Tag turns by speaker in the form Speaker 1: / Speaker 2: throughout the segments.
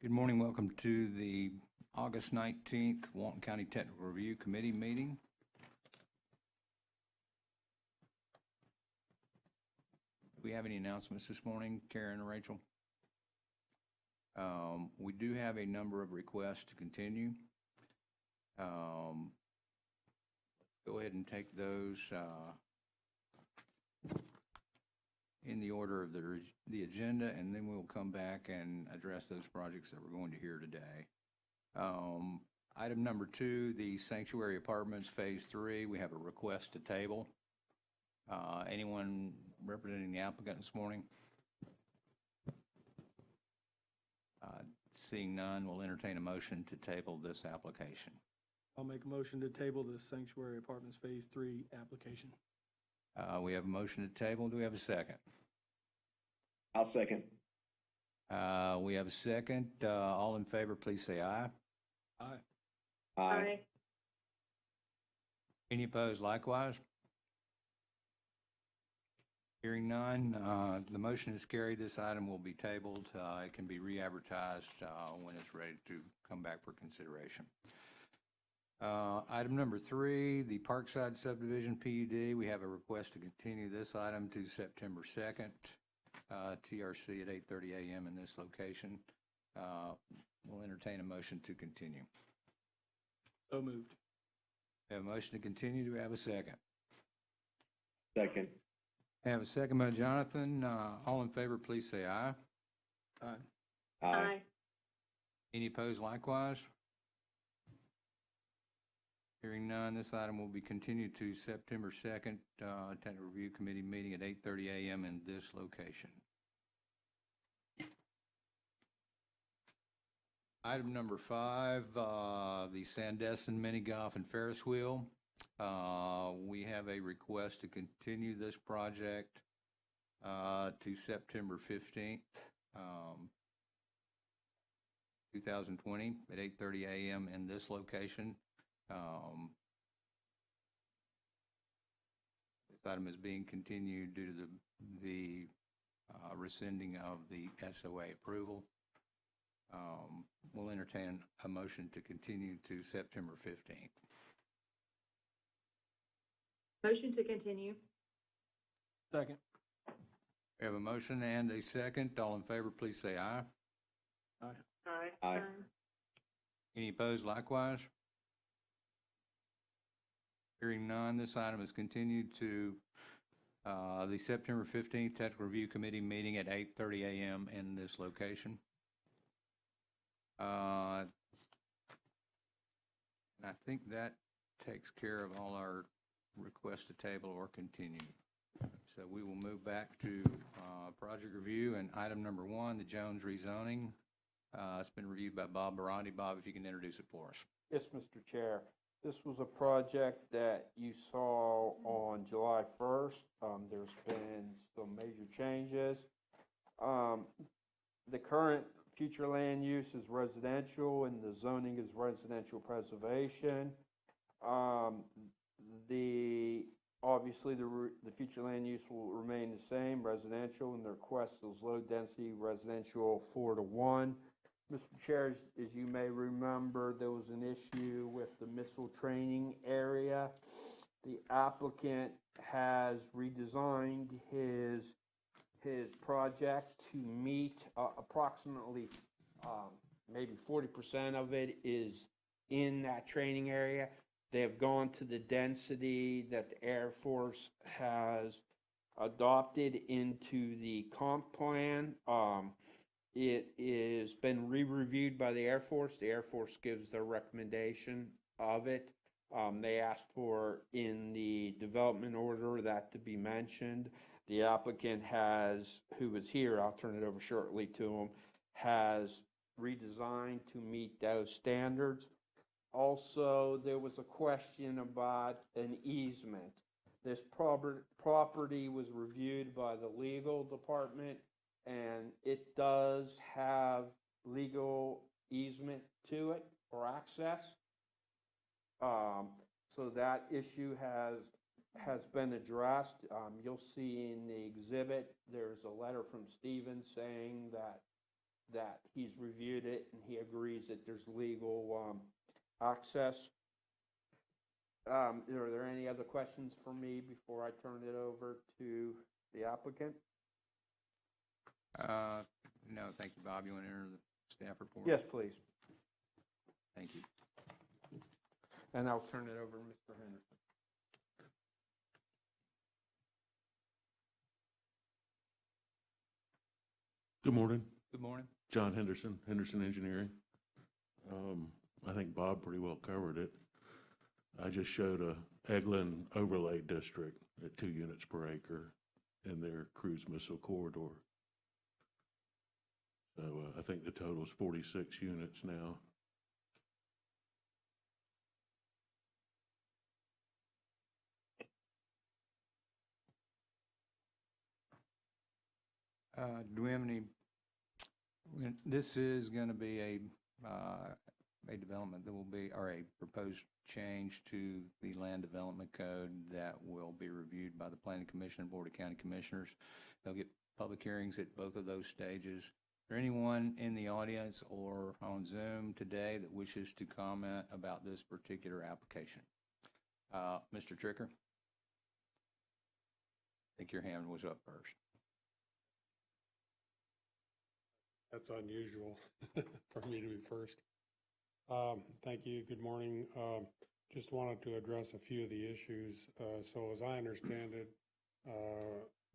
Speaker 1: Good morning. Welcome to the August 19th Walton County Technical Review Committee meeting. Do we have any announcements this morning, Karen or Rachel? We do have a number of requests to continue. Let's go ahead and take those in the order of the agenda, and then we'll come back and address those projects that we're going to hear today. Item number 2, the Sanctuary Apartments Phase 3. We have a request to table. Anyone representing the applicant this morning? Seeing none, we'll entertain a motion to table this application.
Speaker 2: I'll make a motion to table the Sanctuary Apartments Phase 3 application.
Speaker 1: We have a motion to table. Do we have a second?
Speaker 3: I'll second.
Speaker 1: We have a second. All in favor, please say aye.
Speaker 2: Aye.
Speaker 3: Aye.
Speaker 1: Any opposed likewise? Hearing none, the motion is carried. This item will be tabled. It can be re-advertised when it's ready to come back for consideration. Item number 3, the Parkside Subdivision PUD. We have a request to continue this item to September 2nd, TRC at 8:30 a.m. in this location. We'll entertain a motion to continue.
Speaker 2: So moved.
Speaker 1: We have a motion to continue. Do we have a second?
Speaker 3: Second.
Speaker 1: I have a second by Jonathan. All in favor, please say aye.
Speaker 2: Aye.
Speaker 3: Aye.
Speaker 1: Any opposed likewise? Hearing none, this item will be continued to September 2nd, Technical Review Committee meeting at 8:30 a.m. in this location. Item number 5, the Sandestin Mini Golf and Ferris Wheel. We have a request to continue this project to September 15th, 2020 at 8:30 a.m. in this location. This item is being continued due to the rescinding of the SOA approval. We'll entertain a motion to continue to September 15th.
Speaker 4: Motion to continue.
Speaker 2: Second.
Speaker 1: We have a motion and a second. All in favor, please say aye.
Speaker 2: Aye.
Speaker 4: Aye.
Speaker 3: Aye.
Speaker 1: Any opposed likewise? Hearing none, this item is continued to the September 15th Technical Review Committee meeting at 8:30 a.m. in this location. And I think that takes care of all our requests to table or continue. So we will move back to project review and item number 1, the Jones rezoning. It's been reviewed by Bob Baronti. Bob, if you can introduce it for us.
Speaker 5: Yes, Mr. Chair. This was a project that you saw on July 1st. There's been some major changes. The current future land use is residential and the zoning is residential preservation. Obviously the future land use will remain the same, residential, and the request is low density residential 4:1. Mr. Chair, as you may remember, there was an issue with the missile training area. The applicant has redesigned his project to meet approximately maybe 40% of it is in that training area. They have gone to the density that the Air Force has adopted into the comp plan. It is been re-reviewed by the Air Force. The Air Force gives their recommendation of it. They asked for in the development order that to be mentioned. The applicant has, who was here, I'll turn it over shortly to him, has redesigned to meet those standards. Also, there was a question about an easement. This property was reviewed by the legal department, and it does have legal easement to it or access. So that issue has been addressed. You'll see in the exhibit, there's a letter from Stephen saying that he's reviewed it and he agrees that there's legal access. Are there any other questions for me before I turn it over to the applicant?
Speaker 1: No, thank you, Bob. You want to enter the staff report?
Speaker 5: Yes, please.
Speaker 1: Thank you.
Speaker 5: And I'll turn it over to Mr. Henderson.
Speaker 6: Good morning,
Speaker 1: Good morning.
Speaker 6: John Henderson, Henderson Engineering. I think Bob pretty well covered it. I just showed a Eglin overlay district at 2 units per acre in their cruise missile corridor. So I think the total is 46 units now.
Speaker 1: Do we have any, this is going to be a development that will be, or a proposed change to the land development code that will be reviewed by the Planning Commission and Board of County Commissioners. They'll get public hearings at both of those stages. Is there anyone in the audience or on Zoom today that wishes to comment about this particular application? Mr. Tricker? I think your hand was up first.
Speaker 7: That's unusual for me to be first. Thank you. Good morning. Just wanted to address a few of the issues. So as I understand it,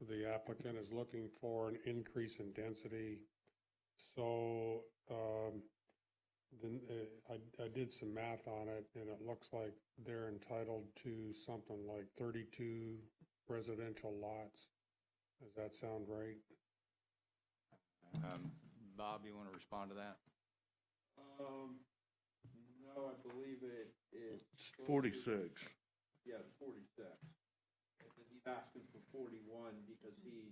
Speaker 7: the applicant is looking for an increase in density. So then I did some math on it, and it looks like they're entitled to something like 32 residential lots. Does that sound right?
Speaker 1: Bob, you want to respond to that?
Speaker 5: No, I believe it's
Speaker 6: 46.
Speaker 5: Yeah, 46. And then he's asking for 41 because he's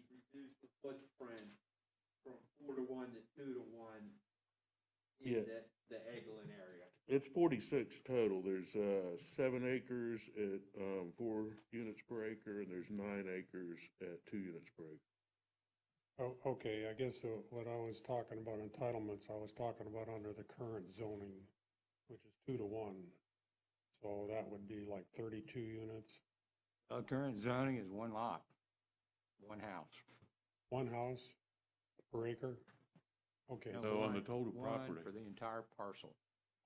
Speaker 5: reduced the footprint from 4 to 1 to 2 to 1 in
Speaker 6: Yeah.
Speaker 5: the Eglin area.
Speaker 6: It's 46 total. There's 7 acres at 4 units per acre, and there's 9 acres at 2 units per acre.
Speaker 7: Oh, okay, I guess what I was talking about entitlements, I was talking about under the current zoning, which is 2 to 1. So that would be like 32 units.
Speaker 1: Current zoning is one lot, one house.
Speaker 7: One house per acre? Okay,
Speaker 1: No,
Speaker 6: So on the
Speaker 1: one-
Speaker 6: total
Speaker 1: one
Speaker 6: property.
Speaker 1: for the entire parcel.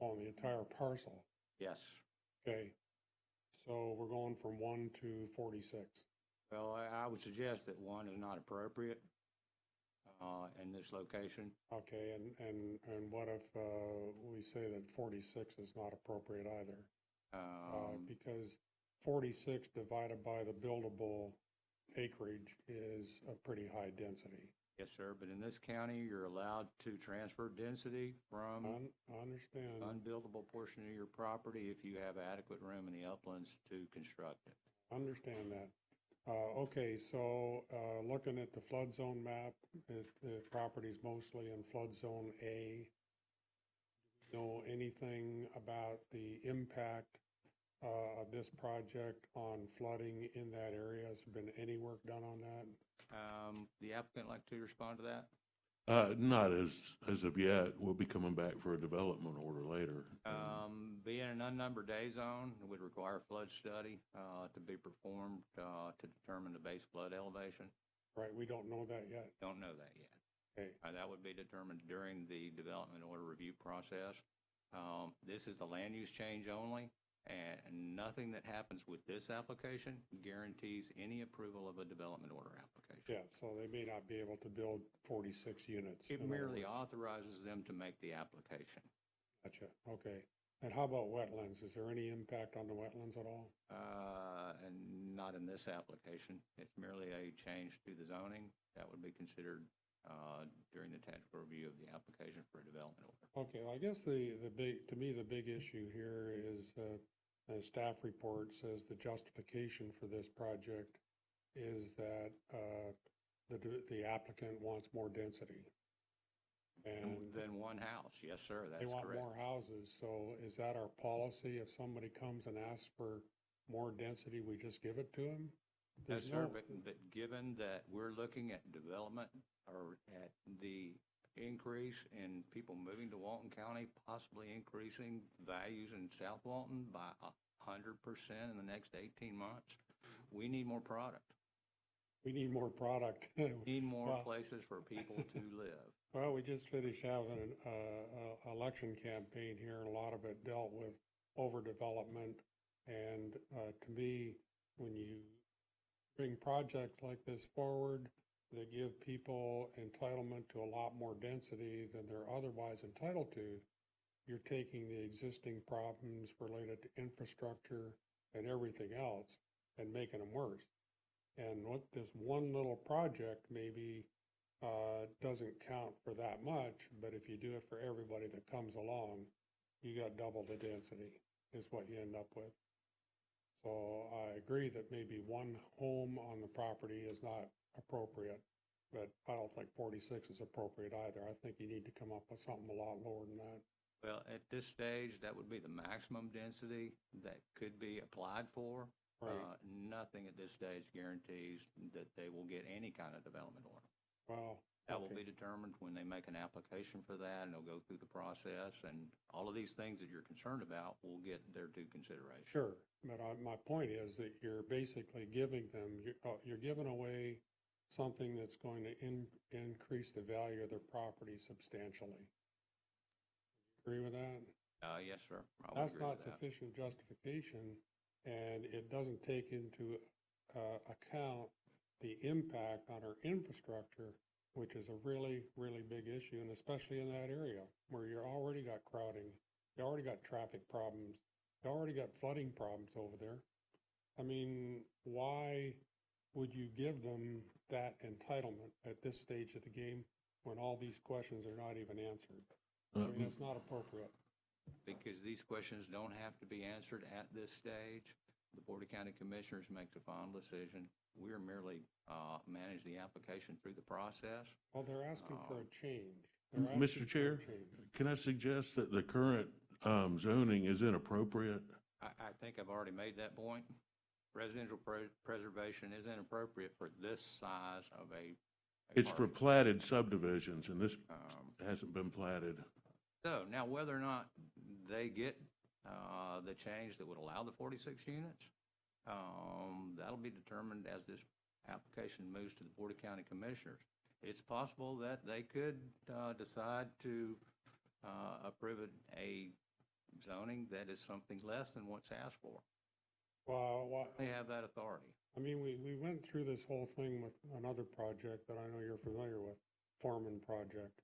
Speaker 7: on the entire parcel.
Speaker 1: Yes.
Speaker 7: Okay, so we're going from 1 to 46.
Speaker 1: Well, I would suggest that one is not appropriate in this location.
Speaker 7: Okay, and what if we say that 46 is not appropriate either? Because 46 divided by the buildable acreage is a pretty high density.
Speaker 1: Yes, sir, but in this county, you're allowed to transfer density from
Speaker 7: I understand.
Speaker 1: unbuildable portion of your property if you have adequate room in the uplands to construct it.
Speaker 7: Understand that. Okay, so looking at the flood zone map, the property's mostly in flood zone A. Do you know anything about the impact of this project on flooding in that area? Has there been any work done on that?
Speaker 1: The applicant like to respond to that?
Speaker 6: Not as of yet. We'll be coming back for a development order later.
Speaker 1: Being an unnumbered day zone would require a flood study to be performed to determine the base flood elevation.
Speaker 7: Right, we don't know that yet.
Speaker 1: Don't know that yet.
Speaker 7: Okay,
Speaker 1: That would be determined during the development order review process. This is a land use change only, and nothing that happens with this application guarantees any approval of a development order application.
Speaker 7: Yeah, so they may not be able to build 46 units.
Speaker 1: It
Speaker 7: in other
Speaker 1: merely
Speaker 7: words.
Speaker 1: authorizes them to make the application.
Speaker 7: Gotcha, okay. And how about wetlands? Is there any impact on the wetlands at all?
Speaker 1: And not in this application. It's merely a change to the zoning that would be considered during the technical review of the application for a development order.
Speaker 7: Okay, well, I guess the big, to me, the big issue here is, the staff report says the justification for this project is that the applicant wants more density. And
Speaker 1: Then one house, yes, sir,
Speaker 7: they
Speaker 1: that's
Speaker 7: want
Speaker 1: correct.
Speaker 7: more houses, so is that our policy? If somebody comes and asks for more density, we just give it to them?
Speaker 1: Yes, sir, but given that we're looking at development or at the increase in people moving to Walton County, possibly increasing values in South Walton by 100% in the next 18 months, we need more product.
Speaker 7: We need more product.
Speaker 1: We need more
Speaker 7: Well-
Speaker 1: places for people to live.
Speaker 7: Well, we just finished having an election campaign here, and a lot of it dealt with overdevelopment. And to me, when you bring projects like this forward that give people entitlement to a lot more density than they're otherwise entitled to, you're taking the existing problems related to infrastructure and everything else and making them worse. And what this one little project maybe doesn't count for that much, but if you do it for everybody that comes along, you got double the density is what you end up with. So I agree that maybe one home on the property is not appropriate, but I don't think 46 is appropriate either. I think you need to come up with something a lot lower than that.
Speaker 1: Well, at this stage, that would be the maximum density that could be applied for.
Speaker 7: Right.
Speaker 1: Nothing at this stage guarantees that they will get any kind of development order.
Speaker 7: Well,
Speaker 1: That will
Speaker 7: okay.
Speaker 1: be determined when they make an application for that, and they'll go through the process, and all of these things that you're concerned about will get their due consideration.
Speaker 7: Sure, but my point is that you're basically giving them, you're giving away something that's going to increase the value of their property substantially. Agree with that?
Speaker 1: Yes, sir. I would
Speaker 7: That's
Speaker 1: agree
Speaker 7: not
Speaker 1: with that.
Speaker 7: sufficient justification, and it doesn't take into account the impact on our infrastructure, which is a really, really big issue, and especially in that area where you already got crowding, you already got traffic problems, you already got flooding problems over there. I mean, why would you give them that entitlement at this stage of the game when all these questions are not even answered? I mean, it's not appropriate.
Speaker 1: Because these questions don't have to be answered at this stage. The Board of County Commissioners makes a final decision. We're merely manage the application through the process.
Speaker 7: Well, they're asking for a change.
Speaker 6: Mr. Chair, can I suggest that the current zoning is inappropriate?
Speaker 1: I think I've already made that point. Residential preservation is inappropriate for this size of a
Speaker 6: It's for
Speaker 1: parcel.
Speaker 6: platted subdivisions, and this hasn't been platted.
Speaker 1: So now whether or not they get the change that would allow the 46 units, that'll be determined as this application moves to the Board of County Commissioners. It's possible that they could decide to approve a zoning that is something less than what's asked for.
Speaker 7: Well,
Speaker 1: They have that authority.
Speaker 7: I mean, we went through this whole thing with another project that I know you're familiar with, Foreman project,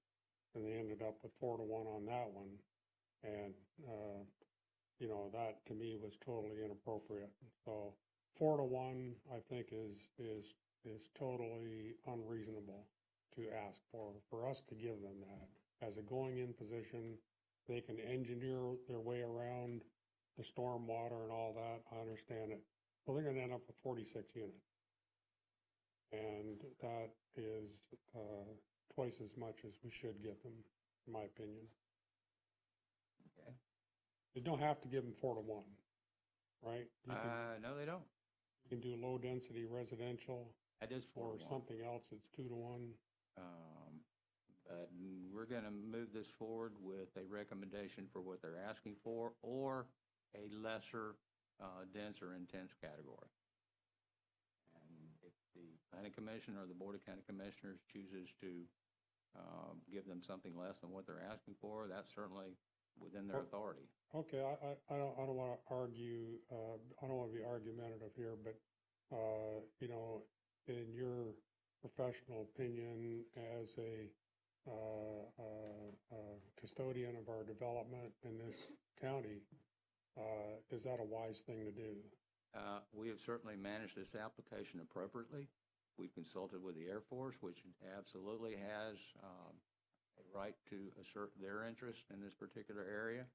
Speaker 7: and they ended up with 4-1 on that one. And, you know, that to me was totally inappropriate. So 4-1, I think is totally unreasonable to ask for us to give them that. As a going-in position, they can engineer their way around the storm water and all that, I understand it. Well, they're gonna end up with 46 units. And that is twice as much as we should give them, in my opinion.
Speaker 1: Okay.
Speaker 7: You don't have to give them 4-1, right?
Speaker 1: No, they don't.
Speaker 7: You can do low-density residential
Speaker 1: That is
Speaker 7: or
Speaker 1: 4-1.
Speaker 7: something else that's 2-1.
Speaker 1: But we're going to move this forward with a recommendation for what they're asking for, or a lesser, dense or intense category. And if the Planning Commission or the Board of County Commissioners chooses to give them something less than what they're asking for, that's certainly within their authority.
Speaker 7: Okay, I don't want to argue, I don't want to be argumentative here, but, you know, in your professional opinion as a custodian of our development in this county, is that a wise thing to do?
Speaker 1: We have certainly managed this application appropriately. We've consulted with the Air Force, which absolutely has a right to assert their interest in this particular area.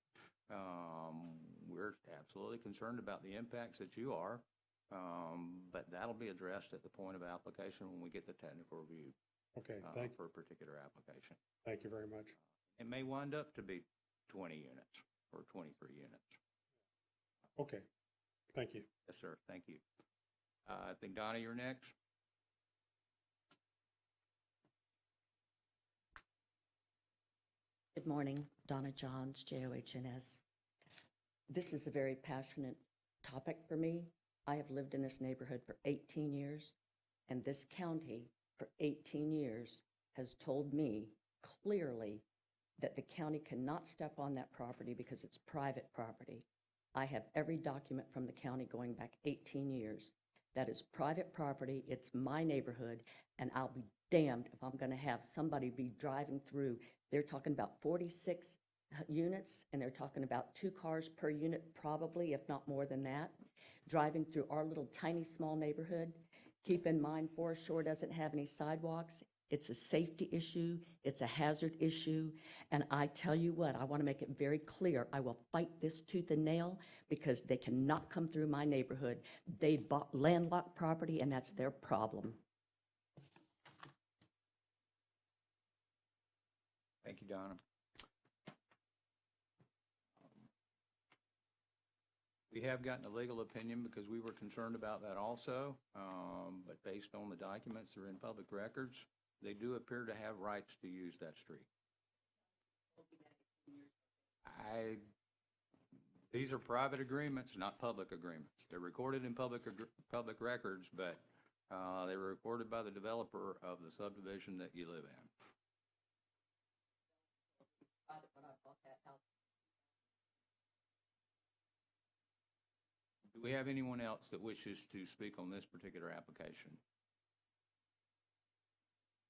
Speaker 1: We're absolutely concerned about the impacts that you are, but that'll be addressed at the point of application when we get the technical review
Speaker 7: Okay,
Speaker 1: for a particular application.
Speaker 7: thank you very much.
Speaker 1: It may wind up to be 20 units or 23 units.
Speaker 7: Okay, thank you.
Speaker 1: Yes, sir. Thank you. I think, Donna, you're next.
Speaker 8: Good morning, Donna Johns, JOHNS. This is a very passionate topic for me. I have lived in this neighborhood for 18 years, and this county for 18 years has told me clearly that the county cannot step on that property because it's private property. I have every document from the county going back 18 years. That is private property, it's my neighborhood, and I'll be damned if I'm going to have somebody be driving through. They're talking about 46 units, and they're talking about 2 cars per unit probably, if not more than that, driving through our little tiny small neighborhood. Keep in mind, Forest Shore doesn't have any sidewalks. It's a safety issue, it's a hazard issue, and I tell you what, I want to make it very clear, I will fight this tooth and nail because they cannot come through my neighborhood. They bought landlocked property, and that's their problem.
Speaker 1: Thank you, Donna. We have gotten a legal opinion because we were concerned about that also, but based on the documents that are in public records, they do appear to have rights to use that street. These are private agreements, not public agreements. They're recorded in public records, but they were recorded by the developer of the subdivision that you live in. Do we have anyone else that wishes to speak on this particular application?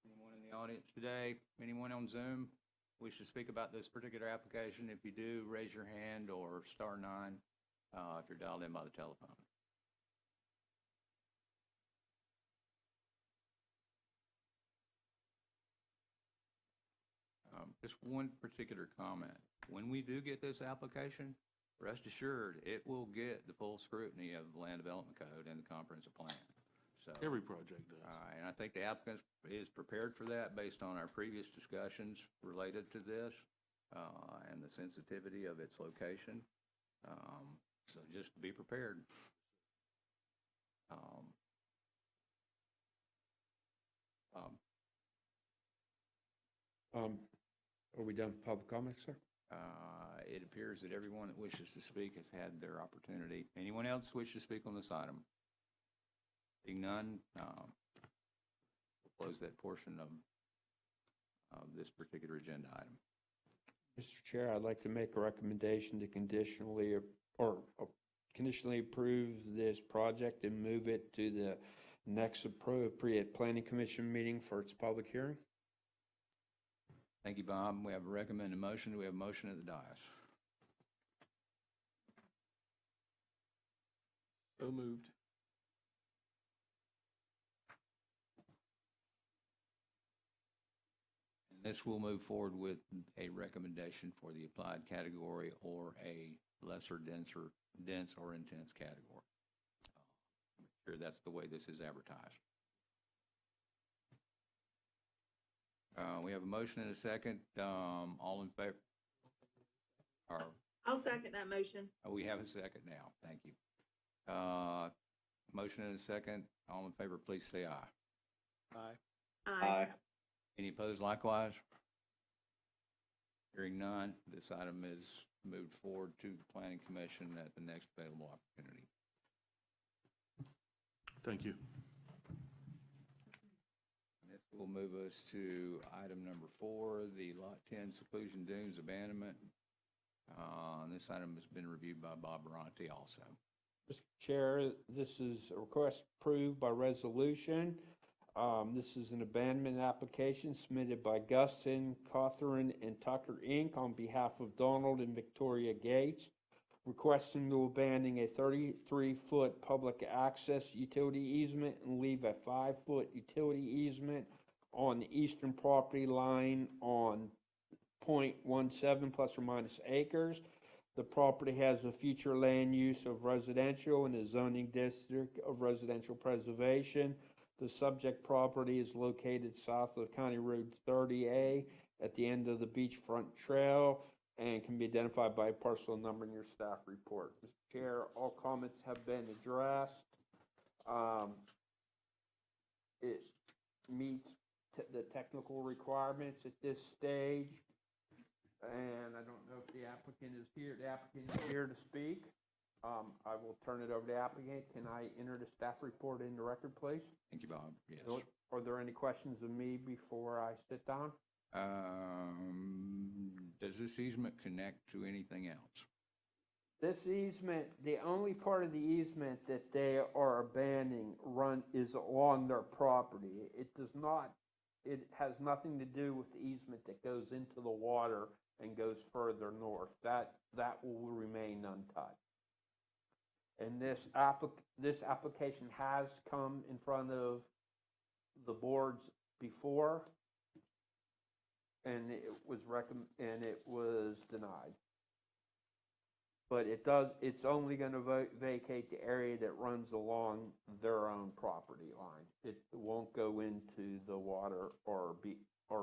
Speaker 1: Anyone in the audience today? Anyone on Zoom wish to speak about this particular application? If you do, raise your hand or star 9 if you're dialed in by the telephone. Just one particular comment. When we do get this application, rest assured, it will get the full scrutiny of the Land Development Code and the comprehensive plan. So,
Speaker 6: Every project does.
Speaker 1: and I think the applicant is prepared for that based on our previous discussions related to this and the sensitivity of its location. So just be prepared.
Speaker 5: Are we done with public comments, sir?
Speaker 1: It appears that everyone that wishes to speak has had their opportunity. Anyone else wish to speak on this item? Being none, we'll close that portion of this particular agenda item.
Speaker 5: Mr. Chair, I'd like to make a recommendation to conditionally approve this project and move it to the next appropriate planning commission meeting for its public hearing.
Speaker 1: Thank you, Bob. We have a recommended motion. Do we have a motion at the dais?
Speaker 2: So moved.
Speaker 1: And this will move forward with a recommendation for the applied category or a lesser dense or intense category. I'm sure that's the way this is advertised. We have a motion and a second. All in favor?
Speaker 4: I'll second that motion.
Speaker 1: We have a second now. Thank you. Motion and a second. All in favor, please say aye.
Speaker 2: Aye.
Speaker 3: Aye.
Speaker 1: Any opposed likewise? Hearing none, this item is moved forward to the Planning Commission at the next available opportunity.
Speaker 6: Thank you.
Speaker 1: This will move us to item number 4, the Lot 10 Seclusion Dunes Abandonment. This item has been reviewed by Bob Baronti also.
Speaker 5: Mr. Chair, this is a request approved by resolution. This is an abandonment application submitted by Gustin, Cothern, and Tucker, Inc. on behalf of Donald and Victoria Gates, requesting to abandon a 33-foot public access utility easement and leave a 5-foot utility easement on the eastern property line on .17 plus or minus acres. The property has a future land use of residential in a zoning district of residential preservation. The subject property is located south of County Road 30A at the end of the beachfront trail and can be identified by a parcel number in your staff report. Mr. Chair, all comments have been addressed. It meets the technical requirements at this stage. And I don't know if the applicant is here. The applicant is here to speak. I will turn it over to the applicant. Can I enter the staff report in the record, please?
Speaker 1: Thank you, Bob. Yes.
Speaker 5: Are there any questions of me before I sit down?
Speaker 1: Does this easement connect to anything else?
Speaker 5: This easement, the only part of the easement that they are abandoning is along their property. It has nothing to do with the easement that goes into the water and goes further north. That will remain untouched. And this application has come in front of the boards before, and it was denied. But it's only going to vacate the area that runs along their own property line. It won't go into the water or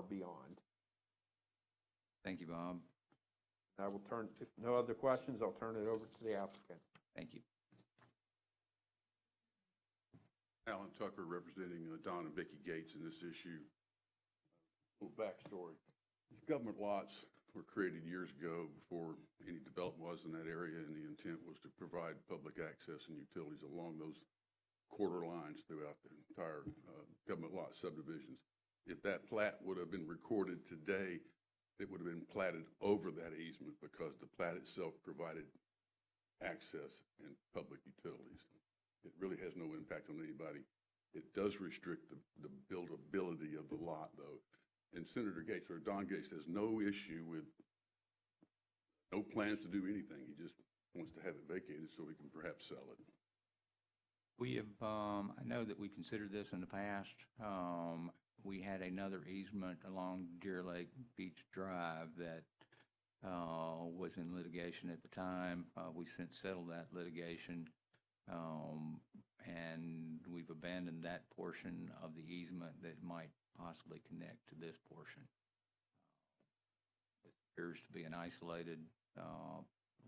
Speaker 5: beyond.
Speaker 1: Thank you, Bob.
Speaker 5: I will if no other questions, I'll turn it over to the applicant.
Speaker 1: Thank you.
Speaker 9: Alan Tucker representing Don and Vicki Gates in this issue. A little backstory. These government lots were created years ago before any development was in that area, and the intent was to provide public access and utilities along those quarter lines throughout the entire government lot subdivisions. If that plat would have been recorded today, it would have been platted over that easement because the plat itself provided access and public utilities. It really has no impact on anybody. It does restrict the buildability of the lot, though. And Senator Gates, or Don Gates, has no issue with, no plans to do anything. He just wants to have it vacated so he can perhaps sell it.
Speaker 1: We have, I know that we considered this in the past. We had another easement along Deer Lake Beach Drive that was in litigation at the time. We since settled that litigation, and we've abandoned that portion of the easement that might possibly connect to this portion. It appears to be an isolated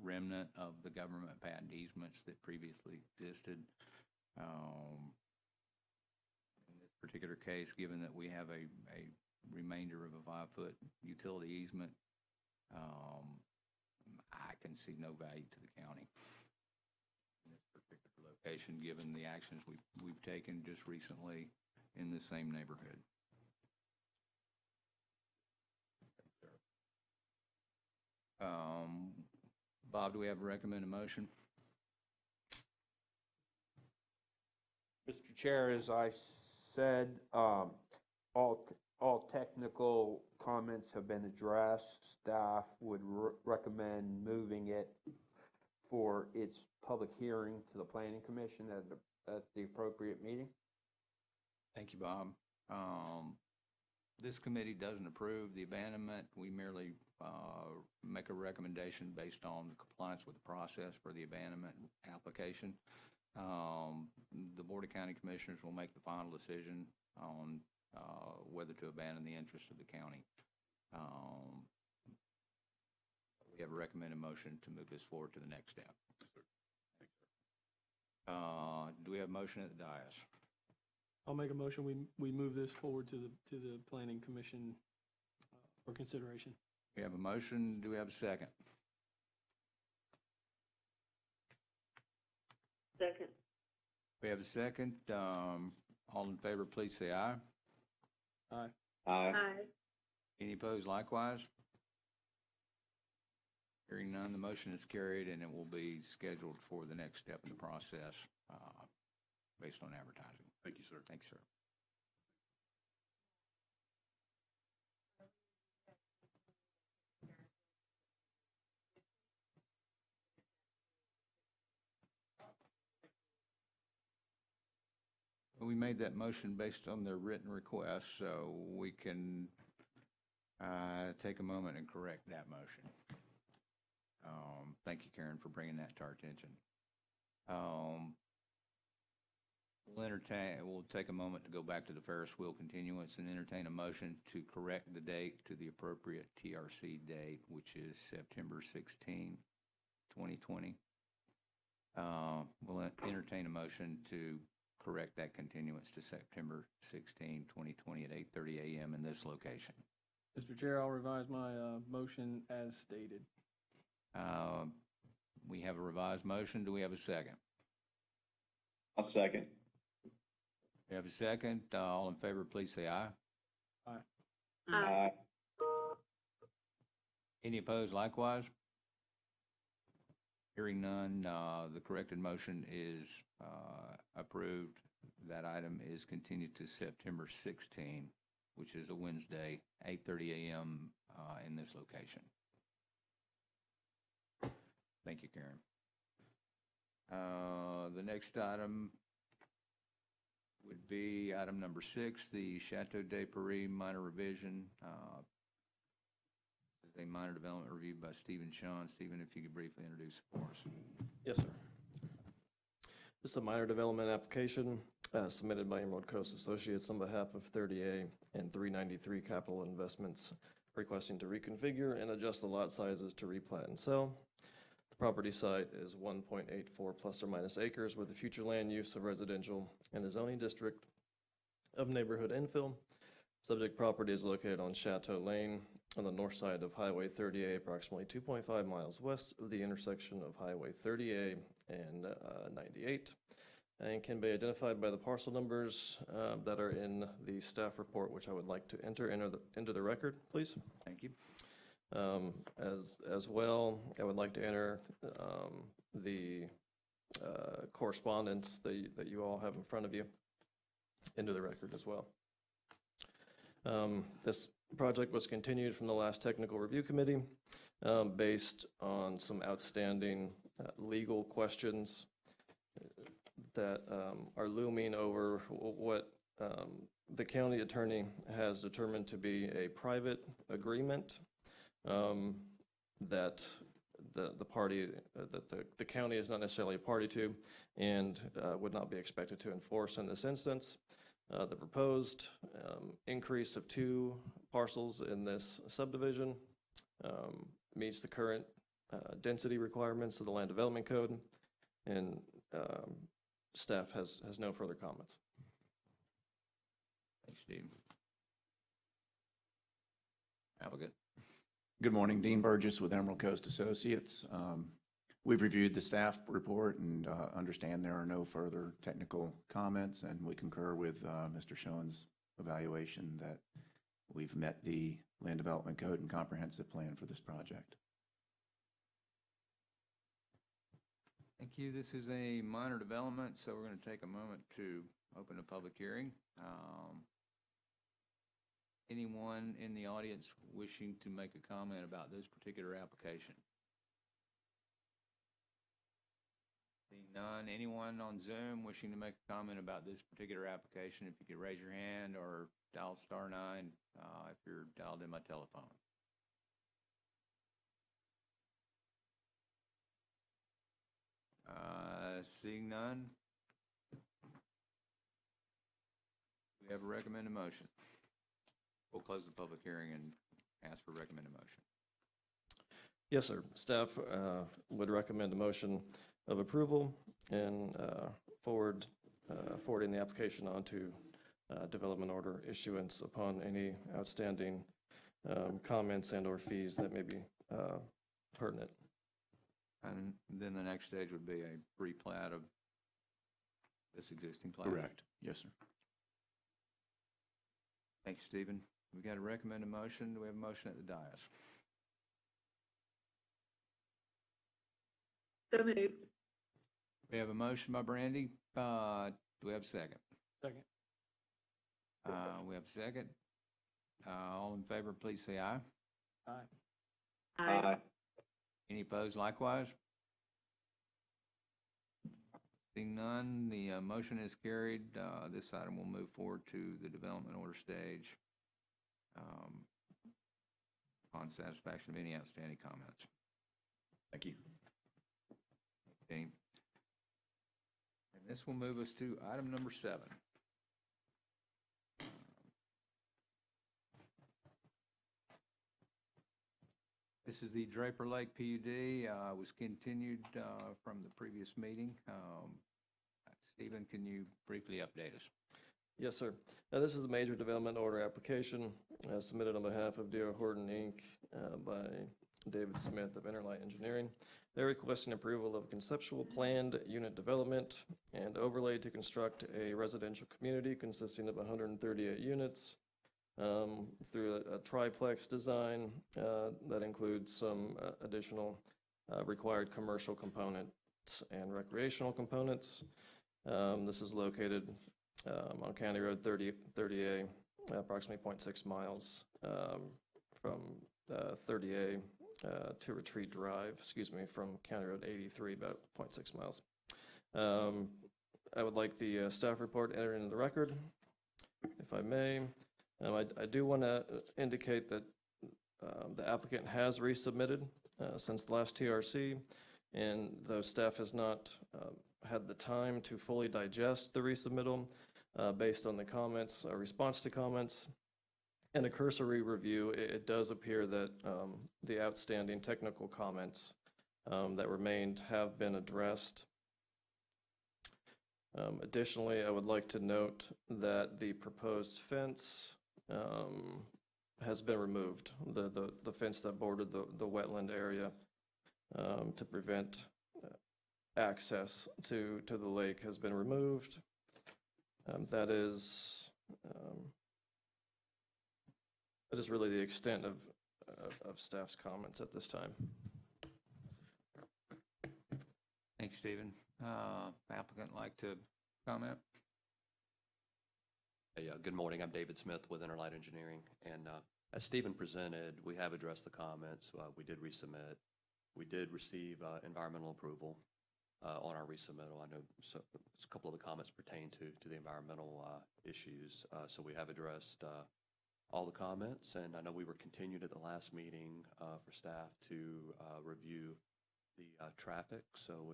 Speaker 1: remnant of the government patent easements that previously existed. In this particular case, given that we have a remainder of a 5-foot utility easement, I can see no value to the county in this particular location, given the actions we've taken just recently in the same neighborhood. Bob, do we have a recommended motion?
Speaker 5: Mr. Chair, as I said, all technical comments have been addressed. Staff would recommend moving it for its public hearing to the Planning Commission at the appropriate meeting.
Speaker 1: Thank you, Bob. This committee doesn't approve the abandonment. We merely make a recommendation based on compliance with the process for the abandonment application. The Board of County Commissioners will make the final decision on whether to abandon the interests of the county. We have a recommended motion to move this forward to the next step. Do we have a motion at the dais?
Speaker 2: I'll make a motion, we move this forward to the Planning Commission for consideration.
Speaker 1: We have a motion. Do we have a second?
Speaker 3: Second.
Speaker 1: We have a second. All in favor, please say aye.
Speaker 2: Aye.
Speaker 3: Aye.
Speaker 4: Aye.
Speaker 1: Any opposed likewise? Hearing none, the motion is carried, and it will be scheduled for the next step in the process based on advertising.
Speaker 9: Thank you, sir.
Speaker 1: Thanks, sir. We made that motion based on their written request, so we can take a moment and correct that motion. Thank you, Karen, for bringing that to our attention. We'll take a moment to go back to the Ferris Wheel continuance and entertain a motion to correct the date to the appropriate TRC date, which is September 16, 2020. We'll entertain a motion to correct that continuance to September 16, 2020 at 8:30 a.m. in this location.
Speaker 2: Mr. Chair, I'll revise my motion as stated.
Speaker 1: We have a revised motion. Do we have a second?
Speaker 3: I'll second.
Speaker 1: We have a second. All in favor, please say aye.
Speaker 3: Aye.
Speaker 1: Any opposed likewise? Hearing none, the corrected motion is approved. That item is continued to September 16, which is a Wednesday, 8:30 a.m. In this location. Thank you, Karen. The next item would be item number 6, the Chateaux de Paris minor revision. This is a minor development review by Stephen Schoen. Stephen, if you could briefly introduce it for us.
Speaker 10: Yes, sir. This is a minor development application submitted by Emerald Coast Associates on behalf of 30A and 393 Capital Investments, requesting to reconfigure and adjust the lot sizes to replat and sell. The property site is 1.84 plus or minus acres with a future land use of residential and a zoning district of neighborhood infill. Subject property is located on Chateaux Lane on the north side of Highway 30A, approximately 2.5 miles west of the intersection of Highway 30A and 98, and can be identified by the parcel numbers that are in the staff report, which I would like to enter into the record, please.
Speaker 1: Thank you.
Speaker 10: As well, I would like to enter the correspondence that you all have in front of you into the record as well. This project was continued from the last technical review committee based on some outstanding legal questions that are looming over what the county attorney has determined to be a private agreement that the party, that the county is not necessarily a party to and would not be expected to enforce in this instance. The proposed increase of 2 parcels in this subdivision meets the current density requirements of the Land Development Code, and staff has no further comments.
Speaker 1: Thanks, Steve. Applicant.
Speaker 11: Good morning, Dean Burgess with Emerald Coast Associates. We've reviewed the staff report and understand there are no further technical comments, and we concur with Mr. Schoen's evaluation that we've met the Land Development Code and comprehensive plan for this project.
Speaker 1: Thank you. This is a minor development, so we're going to take a moment to open a public hearing. Anyone in the audience wishing to make a comment about this particular application? Seeing none. Anyone on Zoom wishing to make a comment about this particular application? If you could raise your hand or dial *9 if you're dialed in by telephone. Seeing none. We have a recommended motion. We'll close the public hearing and ask for recommended motion.
Speaker 10: Yes, sir. Staff would recommend a motion of approval and forwarding the application on to development order issuance upon any outstanding comments and or fees that may be pertinent.
Speaker 1: And then the next stage would be a replat of this existing plat?
Speaker 11: Correct. Yes, sir.
Speaker 1: Thank you, Stephen. We've got a recommended motion. Do we have a motion at the dais?
Speaker 4: So moved.
Speaker 1: We have a motion by Brandy. Do we have a second?
Speaker 2: Second.
Speaker 1: We have a second. All in favor, please say aye.
Speaker 2: Aye.
Speaker 3: Aye.
Speaker 1: Any opposed likewise? Seeing none, the motion is carried. This item will move forward to the development order stage upon satisfaction of any outstanding comments.
Speaker 11: Thank you.
Speaker 1: Dean. And this will move us to item number 7. This is the Draper Lake PUD. Was continued from the previous meeting. Stephen, can you briefly update us?
Speaker 10: Yes, sir. Now, this is a major development order application submitted on behalf of D.R. Horton, Inc. By David Smith of Interlight Engineering. They're requesting approval of conceptual planned unit development and overlay to construct a residential community consisting of 138 units through a triplex design that includes some additional required commercial components and recreational components. This is located on County Road 30A, approximately 0.6 miles from 30A to Retreat Drive, from County Road 83, about 0.6 miles. I would like the staff report entered into the record, if I may. I do want to indicate that the applicant has resubmitted since the last TRC, and though staff has not had the time to fully digest the resubmittal based on the comments, a response to comments, and a cursory review, it does appear that the outstanding technical comments that remained have been addressed. Additionally, I would like to note that the proposed fence has been removed, the fence that bordered the wetland area to prevent access to the lake has been removed. That is really the extent of staff's comments at this time.
Speaker 1: Thanks, Stephen. Applicant like to comment?
Speaker 12: Hey, good morning. I'm David Smith with Interlight Engineering. And as Stephen presented, we have addressed the comments. We did resubmit. We did receive environmental approval on our resubmittal. I know a couple of the comments pertain to the environmental issues. So we have addressed all the comments. And I know we were continued at the last meeting for staff to review the traffic. So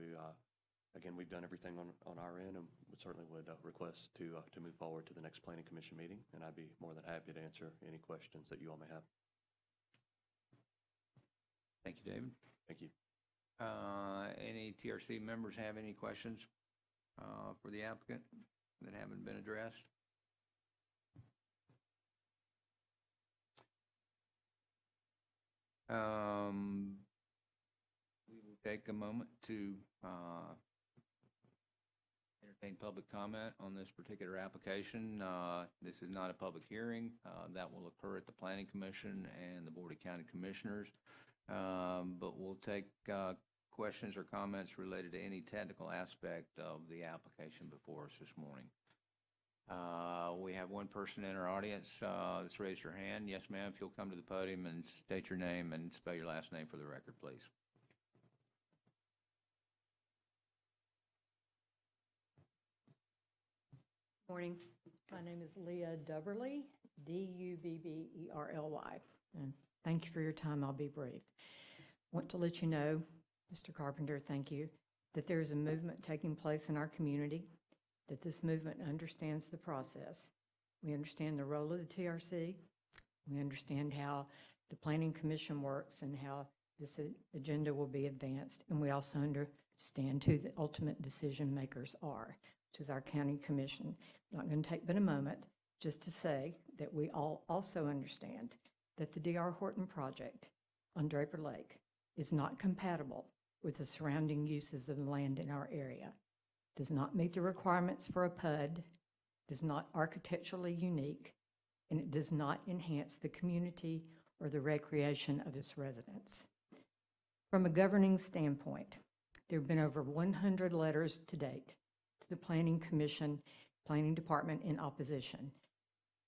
Speaker 12: again, we've done everything on our end, and we certainly would request to move forward to the next Planning Commission meeting, and I'd be more than happy to answer any questions that you all may have.
Speaker 1: Thank you, David.
Speaker 12: Thank you.
Speaker 1: Any TRC members have any questions for the applicant that haven't been addressed? We will take a moment to entertain public comment on this particular application. This is not a public hearing. That will occur at the Planning Commission and the Board of County Commissioners. But we'll take questions or comments related to any technical aspect of the application before us this morning. We have one person in our audience that's raised her hand. Yes, ma'am, if you'll come to the podium and state your name and spell your last name for the record, please.
Speaker 13: Morning. My name is Leah Dubberly, Dubberly. And thank you for your time. I'll be brief. Want to let you know, Mr. Carpenter, thank you, that there is a movement taking place in our community, that this movement understands the process. We understand the role of the TRC. We understand how the Planning Commission works and how this agenda will be advanced. And we also understand who the ultimate decision makers are, which is our County Commission. I'm not going to take but a moment just to say that we all also understand that the D.R. Horton project on Draper Lake is not compatible with the surrounding uses of the land in our area, does not meet the requirements for a PUD, is not architecturally unique, and it does not enhance the community or the recreation of its residents. From a governing standpoint, There have been over 100 letters to date to the Planning Commission, Planning Department in opposition.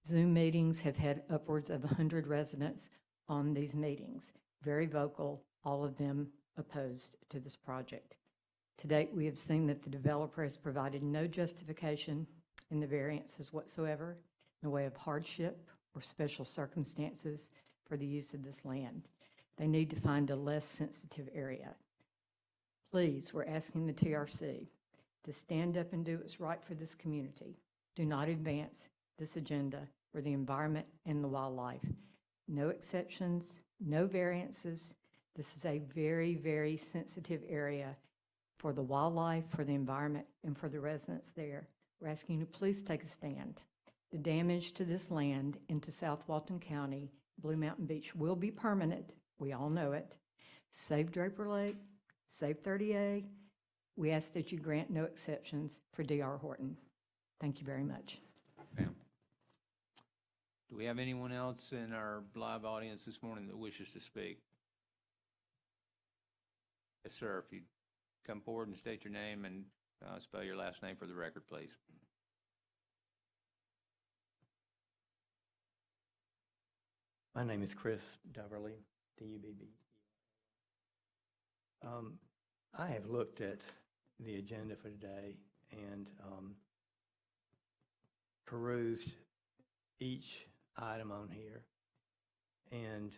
Speaker 13: Zoom meetings have had upwards of 100 residents on these meetings, very vocal, all of them opposed to this project. To date, we have seen that the developer has provided no justification in the variances whatsoever in the way of hardship or special circumstances for the use of this land. They need to find a less sensitive area. Please, we're asking the TRC to stand up and do what's right for this community. Do not advance this agenda for the environment and the wildlife. No exceptions, no variances. This is a very, very sensitive area for the wildlife, for the environment, and for the residents there. We're asking you to please take a stand. The damage to this land into South Walton County, Blue Mountain Beach, will be permanent. We all know it. Save Draper Lake, save 30A. We ask that you grant no exceptions for D.R. Horton. Thank you very much.
Speaker 1: Ma'am. Do we have anyone else in our live audience this morning that wishes to speak? Yes, sir. If you come forward and state your name and spell your last name for the record, please.
Speaker 14: My name is Chris Dubberly, D-U-B-B. I have looked at the agenda for today and perused each item on here. And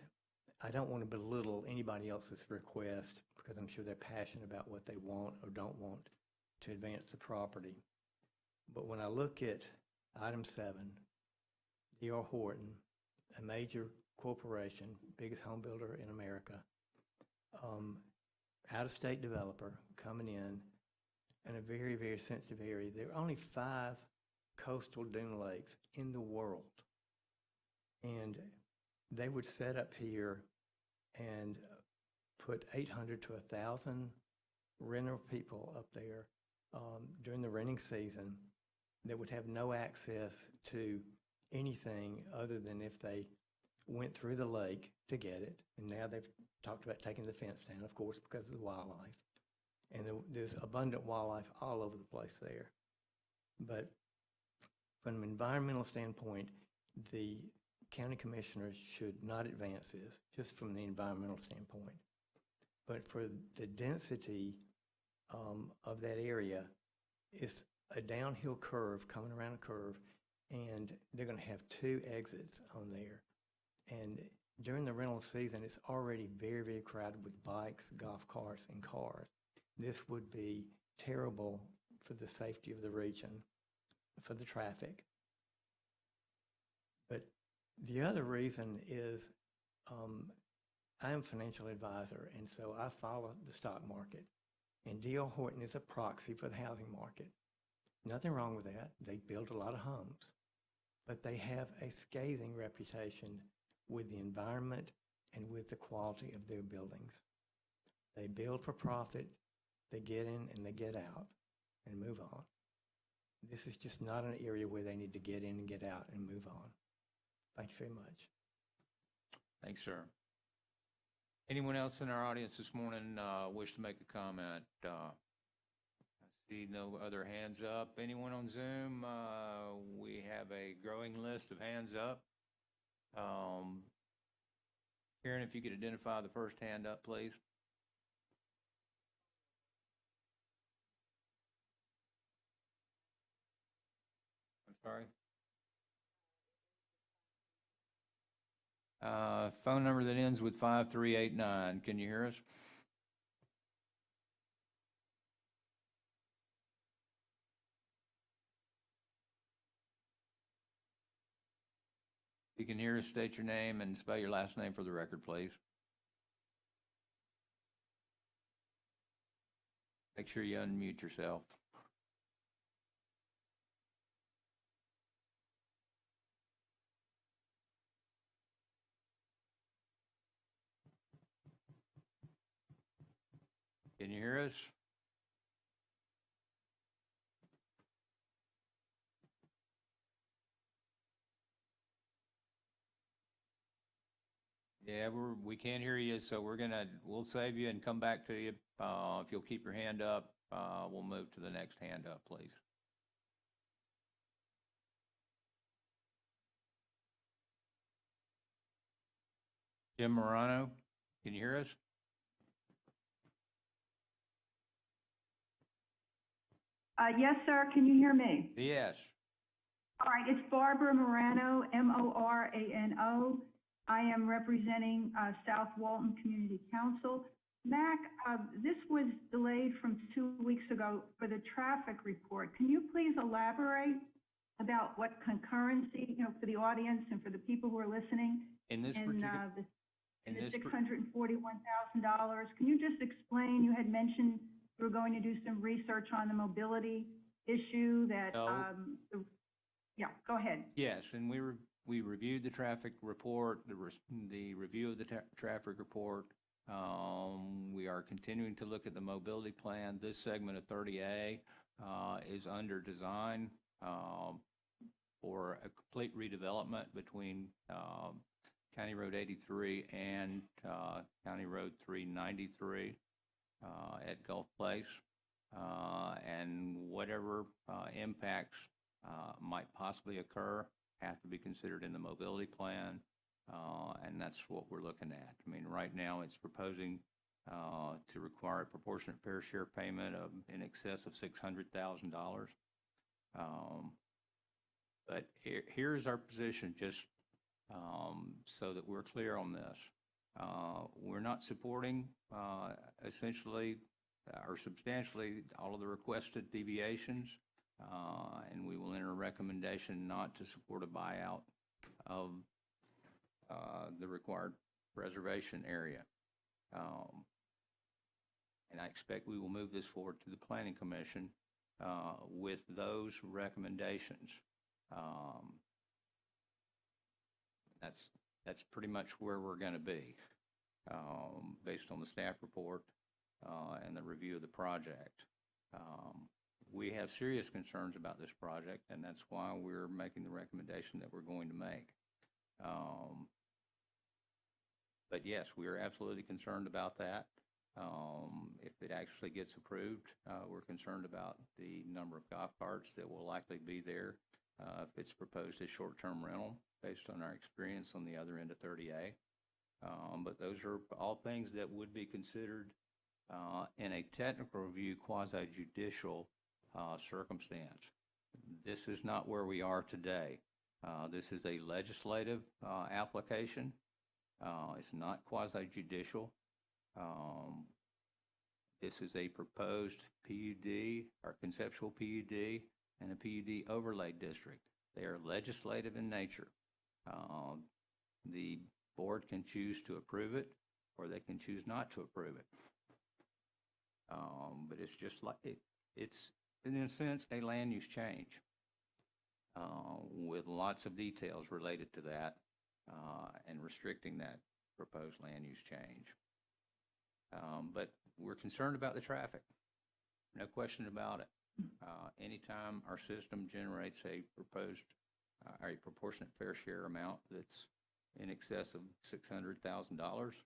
Speaker 14: I don't want to belittle anybody else's request because I'm sure they're passionate about what they want or don't want to advance the property. But when I look at item 7, D.R. Horton, a major corporation, biggest home builder in America, out-of-state developer coming in a very, very sensitive area. There are only 5 coastal dune lakes in the world. And they would set up here and put 800 to 1,000 renter people up there during the renting season that would have no access to anything other than if they went through the lake to get it. And now they've talked about taking the fence down, of course, because of the wildlife. And there's abundant wildlife all over the place there. But from an environmental standpoint, the county commissioners should not advance this, just from the environmental standpoint. But for the density of that area, it's a downhill curve coming around a curve, and they're going to have 2 exits on there. And during the rental season, it's already very, very crowded with bikes, golf carts, and cars. This would be terrible for the safety of the region, for the traffic. But the other reason is I am a financial advisor, and so I follow the stock market. And D.R. Horton is a proxy for the housing market. Nothing wrong with that. They build a lot of homes. But they have a scathing reputation with the environment and with the quality of their buildings. They build for profit, they get in and they get out and move on. This is just not an area where they need to get in and get out and move on. Thank you very much.
Speaker 1: Thanks, sir. Anyone else in our audience this morning wish to make a comment? I see no other hands up. Anyone on Zoom? We have a growing list of hands up. Karen, if you could identify the first hand up, please. I'm sorry. Phone number that ends with 5389. Can you hear us? If you can hear us, state your name and spell your last name for the record, please. Make sure you unmute yourself. Can you hear us? Yeah, we can't hear you, so we'll save you and come back to you. If you'll keep your hand up, we'll move to the next hand up, please. Jim Morano, can you hear us?
Speaker 4: Yes, sir. Can you hear me?
Speaker 1: Yes.
Speaker 4: All right. It's Barbara Morano, Morano. I am representing South Walton Community Council. Mac, this was delayed from 2 weeks ago for the traffic report. Can you please elaborate about what concurrency, for the audience and for the people who are listening?
Speaker 1: In this
Speaker 4: and,
Speaker 1: particular,
Speaker 4: the $641,000. Can you just explain? You had mentioned you were going to do some research on the mobility issue that.
Speaker 1: No.
Speaker 4: Yeah, go ahead.
Speaker 1: Yes, and we reviewed the traffic report, the review of the traffic report. We are continuing to look at the mobility plan. This segment of 30A is under design for a complete redevelopment between County Road 83 and County Road 393 at Gulf Place. And whatever impacts might possibly occur have to be considered in the mobility plan, and that's what we're looking at. I mean, right now it's proposing to require a proportionate fair share payment of in excess of $600,000. But here's our position, just so that we're clear on this. We're not supporting essentially or substantially all of the requested deviations. And we will enter a recommendation not to support a buyout of the required preservation area. And I expect we will move this forward to the Planning Commission with those recommendations. That's pretty much where we're going to be based on the staff report and the review of the project. We have serious concerns about this project, and that's why we're making the recommendation that we're going to make. But yes, we are absolutely concerned about that. If it actually gets approved, we're concerned about the number of golf carts that will likely be there if it's proposed as short-term rental, based on our experience on the other end of 30A. But those are all things that would be considered in a technical review, quasi-judicial circumstance. This is not where we are today. This is a legislative application. It's not quasi-judicial. This is a proposed PUD or conceptual PUD and a PUD overlay district. They are legislative in nature. The board can choose to approve it, or they can choose not to approve it. But it's just like it's in a sense a land use change with lots of details related to that and restricting that proposed land use change. But we're concerned about the traffic, no question about it. Anytime our system generates a proposed a proportionate fair share amount that's in excess of $600,000,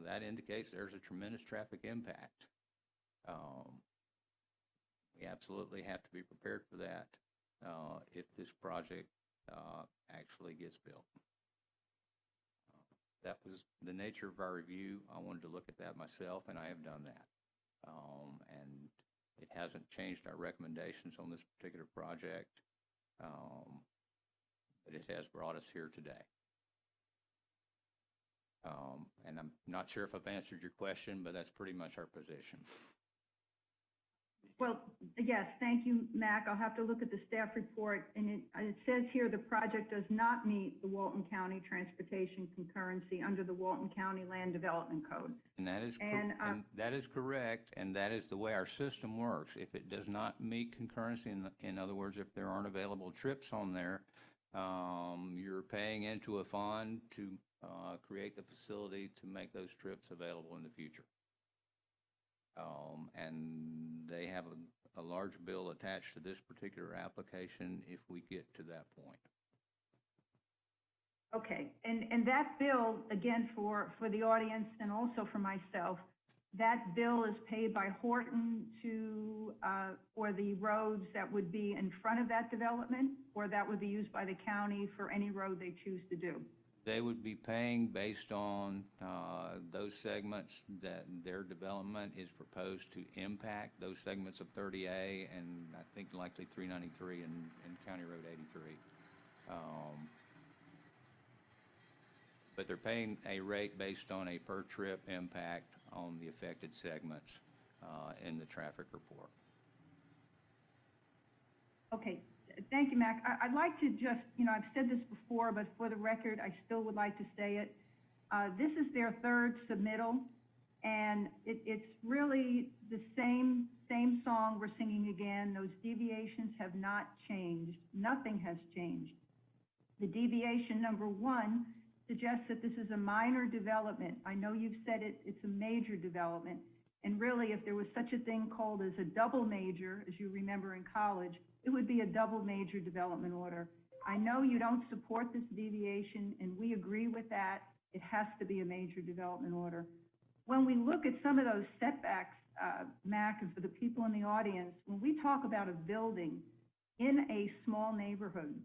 Speaker 1: that indicates there's a tremendous traffic impact. We absolutely have to be prepared for that if this project actually gets built. That was the nature of our review. I wanted to look at that myself, and I have done that. And it hasn't changed our recommendations on this particular project, but it has brought us here today. And I'm not sure if I've answered your question, but that's pretty much our position.
Speaker 4: Well, yes, thank you, Mac. I'll have to look at the staff report, and it says here the project does not meet the Walton County Transportation Concurrency under the Walton County Land Development Code.
Speaker 1: And that is and that is correct, and that is the way our system works. If it does not meet concurrency, in other words, if there aren't available trips on there, you're paying into a fund to create the facility to make those trips available in the future. And they have a large bill attached to this particular application if we get to that point.
Speaker 4: Okay, and that bill, again, for the audience and also for myself, that bill is paid by Horton to, for the roads that would be in front of that development, or that would be used by the county for any road they choose to do?
Speaker 1: They would be paying based on those segments that their development is proposed to impact, those segments of 30A and I think likely 393 and County Road 83. But they're paying a rate based on a per-trip impact on the affected segments in the traffic report.
Speaker 4: Okay, thank you, Mac. I'd like to just, I've said this before, but for the record, I still would like to say it. This is their third submittal, and it's really the same song we're singing again. Those deviations have not changed. Nothing has changed. The deviation number 1 suggests that this is a minor development. I know you've said it's a major development, and really, if there was such a thing called as a double major, as you remember in college, it would be a double major development order. I know you don't support this deviation, and we agree with that. It has to be a major development order. When we look at some of those setbacks, Mac, and for the people in the audience, when we talk about a building in a small neighborhood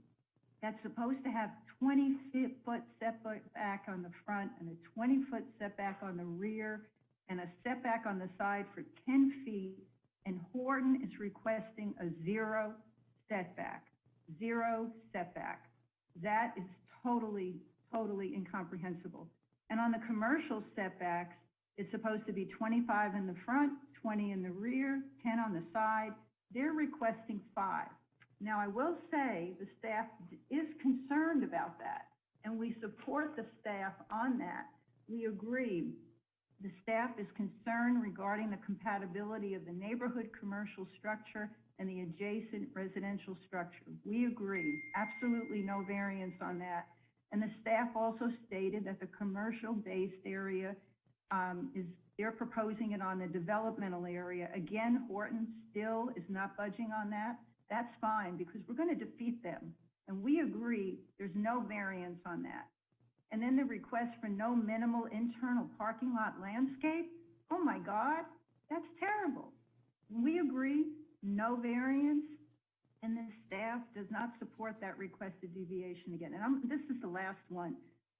Speaker 4: that's supposed to have 20-foot setback on the front and a 20-foot setback on the rear and a setback on the side for 10 feet, and Horton is requesting a 0 setback. 0 setback. That is totally incomprehensible. And on the commercial setbacks, it's supposed to be 25 in the front, 20 in the rear, 10 on the side. They're requesting 5. Now, I will say the staff is concerned about that, and we support the staff on that. We agree. The staff is concerned regarding the compatibility of the neighborhood commercial structure and the adjacent residential structure. We agree. Absolutely no variance on that. And the staff also stated that the commercial-based area they're proposing it on the developmental area. Again, Horton still is not budging on that. That's fine, because we're going to defeat them. And we agree there's no variance on that. And then the request for no minimal internal parking lot landscape. Oh my God, that's terrible. We agree, no variance, and the staff does not support that requested deviation again. And this is the last one.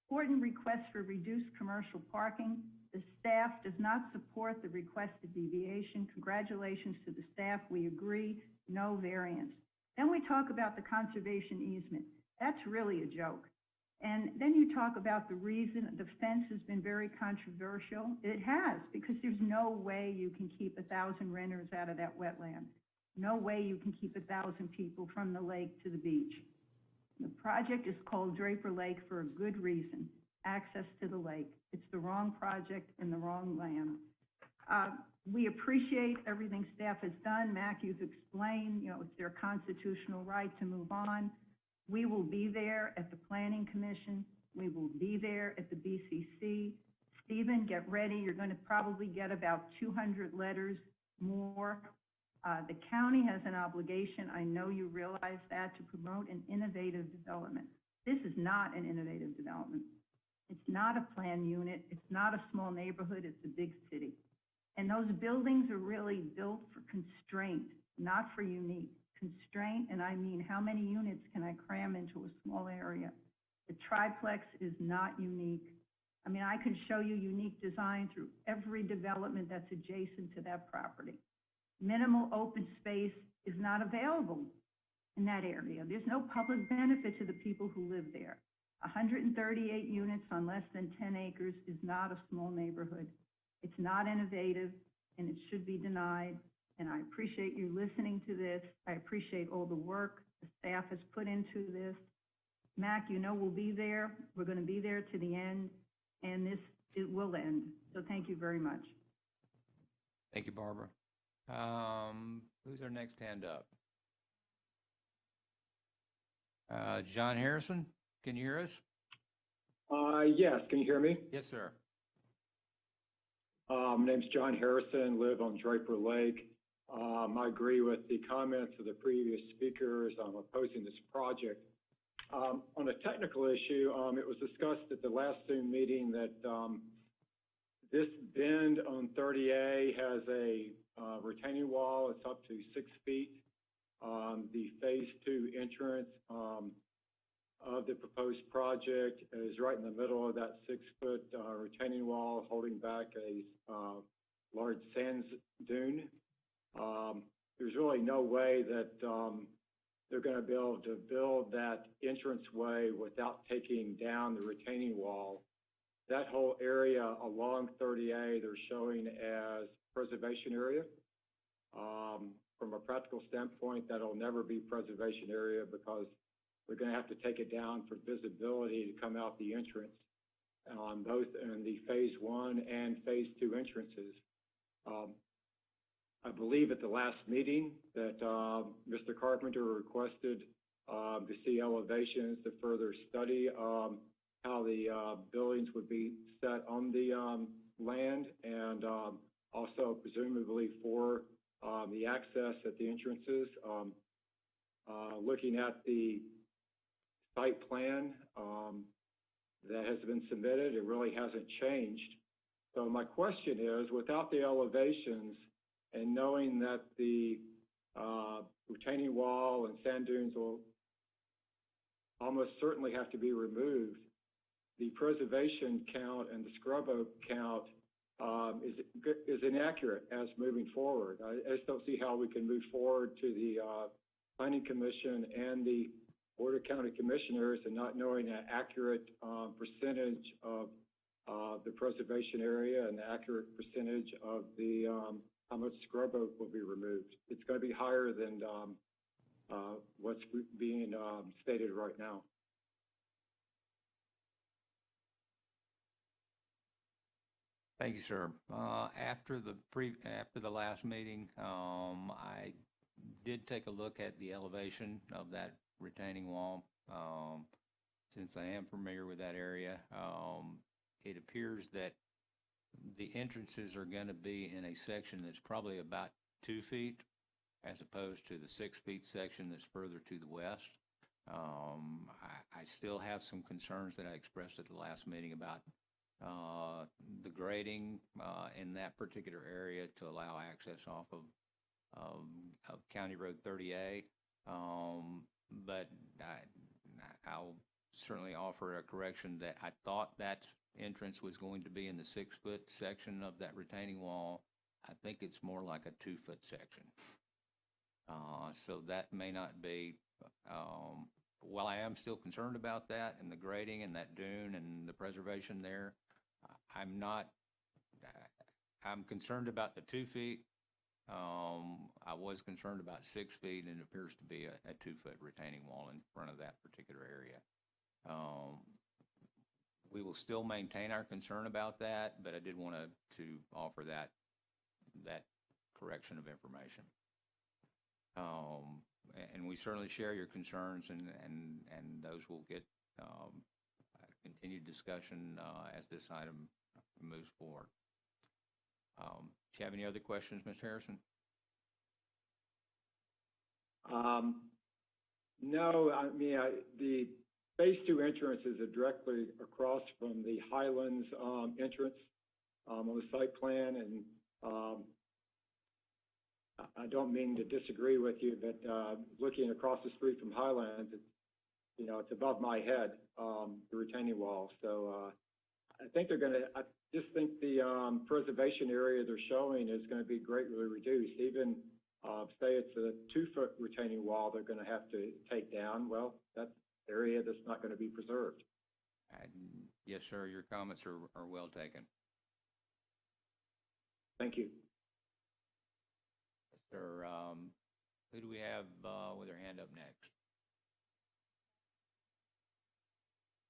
Speaker 4: Horton requests for reduced commercial parking. The staff does not support the requested deviation. Congratulations to the staff. We agree, no variance. Then we talk about the conservation easement. That's really a joke. And then you talk about the reason the fence has been very controversial. It has, because there's no way you can keep 1,000 renters out of that wetland. No way you can keep 1,000 people from the lake to the beach. The project is called Draper Lake for a good reason, access to the lake. It's the wrong project in the wrong land. We appreciate everything staff has done. Mac, you've explained, it's their constitutional right to move on. We will be there at the Planning Commission. We will be there at the BCC. Stephen, get ready. You're going to probably get about 200 letters more. The county has an obligation, I know you realize that, to promote an innovative development. This is not an innovative development. It's not a planned unit. It's not a small neighborhood. It's a big city. And those buildings are really built for constraint, not for unique. Constraint, and I mean how many units can I cram into a small area? The triplex is not unique. I mean, I could show you unique design through every development that's adjacent to that property. Minimal open space is not available in that area. There's no public benefit to the people who live there. 138 units on less than 10 acres is not a small neighborhood. It's not innovative, and it should be denied. And I appreciate you listening to this. I appreciate all the work the staff has put into this. Mac, we'll be there. We're going to be there to the end, and it will end. So thank you very much.
Speaker 1: Thank you, Barbara. Who's our next hand up? John Harrison, can you hear us?
Speaker 15: Yes, can you hear me?
Speaker 1: Yes, sir.
Speaker 15: My name's John Harrison, live on Draper Lake. I agree with the comments of the previous speakers. I'm opposing this project. On a technical issue, it was discussed at the last Zoom meeting that this bend on 30A has a retaining wall. It's up to 6 feet. The Phase 2 entrance of the proposed project is right in the middle of that 6-foot retaining wall, holding back a large sand dune. There's really no way that they're going to be able to build that entranceway without taking down the retaining wall. That whole area along 30A, they're showing as preservation area. From a practical standpoint, that'll never be preservation area because we're going to have to take it down for visibility to come out the entrance on both in the Phase 1 and Phase 2 entrances. I believe at the last meeting that Mr. Carpenter requested to see elevations to further study how the buildings would be set on the land, and also presumably for the access at the entrances. Looking at the site plan that has been submitted, it really hasn't changed. So my question is, without the elevations and knowing that the retaining wall and sand dunes will almost certainly have to be removed, the preservation count and the scrub oak count is inaccurate as moving forward. I just don't see how we can move forward to the Planning Commission and the Board of County Commissioners and not knowing an accurate percentage of the preservation area and the accurate percentage of the how much scrub oak will be removed. It's going to be higher than what's being stated right now.
Speaker 1: Thank you, sir. After the last meeting, I did take a look at the elevation of that retaining wall. Since I am familiar with that area, it appears that the entrances are going to be in a section that's probably about 2 feet, as opposed to the 6 feet section that's further to the west. I still have some concerns that I expressed at the last meeting about the grading in that particular area to allow access off of County Road 30A. But I'll certainly offer a correction that I thought that entrance was going to be in the 6-foot section of that retaining wall. I think it's more like a 2-foot section. So that may not be, while I am still concerned about that and the grading and that dune and the preservation there, I'm concerned about the 2 feet. I was concerned about 6 feet, and it appears to be a 2-foot retaining wall in front of that particular area. We will still maintain our concern about that, but I did want to offer that correction of information. And we certainly share your concerns, and those will get continued discussion as this item moves forward. Do you have any other questions, Mr. Harrison?
Speaker 15: No, I mean, the Phase 2 entrance is directly across from the Highlands entrance on the site plan, and I don't mean to disagree with you, but looking across the street from Highlands, it's above my head, the retaining wall. So I think I just think the preservation area they're showing is going to be greatly reduced. Even say it's a 2-foot retaining wall they're going to have to take down. Well, that's area that's not going to be preserved.
Speaker 1: Yes, sir. Your comments are well taken.
Speaker 15: Thank you.
Speaker 1: Yes, sir. Who do we have with their hand up next?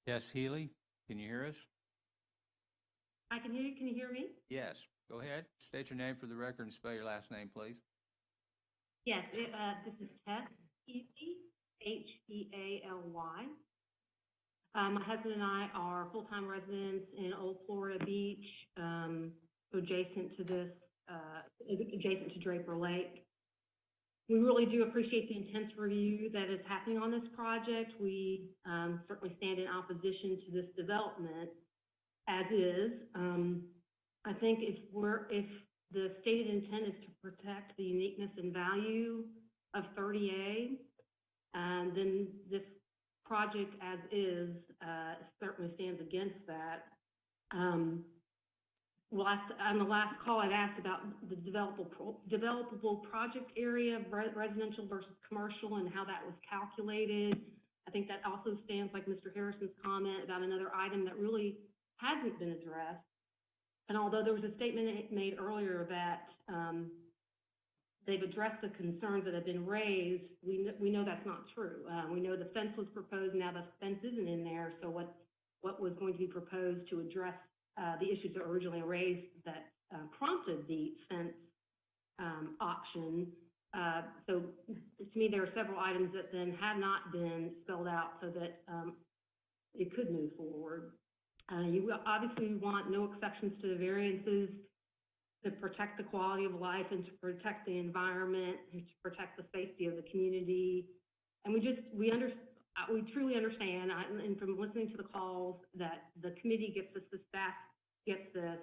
Speaker 1: Yes, Healy, can you hear us?
Speaker 16: I can hear you. Can you hear me?
Speaker 1: Yes. Go ahead. State your name for the record and spell your last name, please.
Speaker 16: Yes, this is Tess Healy, Healy. My husband and I are full-time residents in Old Florida Beach, adjacent to Draper Lake. We really do appreciate the intense review that is happening on this project. We certainly stand in opposition to this development as is. I think if the stated intent is to protect the uniqueness and value of 30A, then this project as is certainly stands against that. On the last call, I'd asked about the developable project area, residential versus commercial, and how that was calculated. I think that also stands like Mr. Harrison's comment about another item that really hasn't been addressed. And although there was a statement made earlier that they've addressed the concerns that have been raised, we know that's not true. We know the fence was proposed, now the fence isn't in there, so what was going to be proposed to address the issues that were originally raised that prompted the fence option. So to me, there are several items that then have not been spelled out so that it could move forward. You obviously want no exceptions to the variances to protect the quality of life and to protect the environment and to protect the safety of the community. And we truly understand, and from listening to the calls, that the committee gets this, the staff gets this,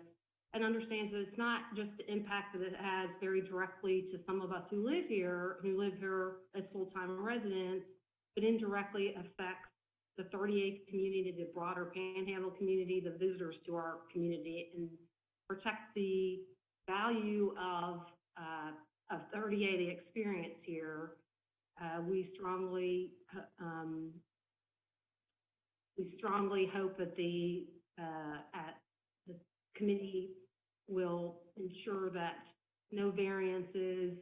Speaker 16: and understands that it's not just the impact that it has very directly to some of us who live here as full-time residents, but indirectly affects the 38th community, the broader Panhandle community, the visitors to our community, and protect the value of 30A, the experience here. We strongly hope that the committee will ensure that no variances,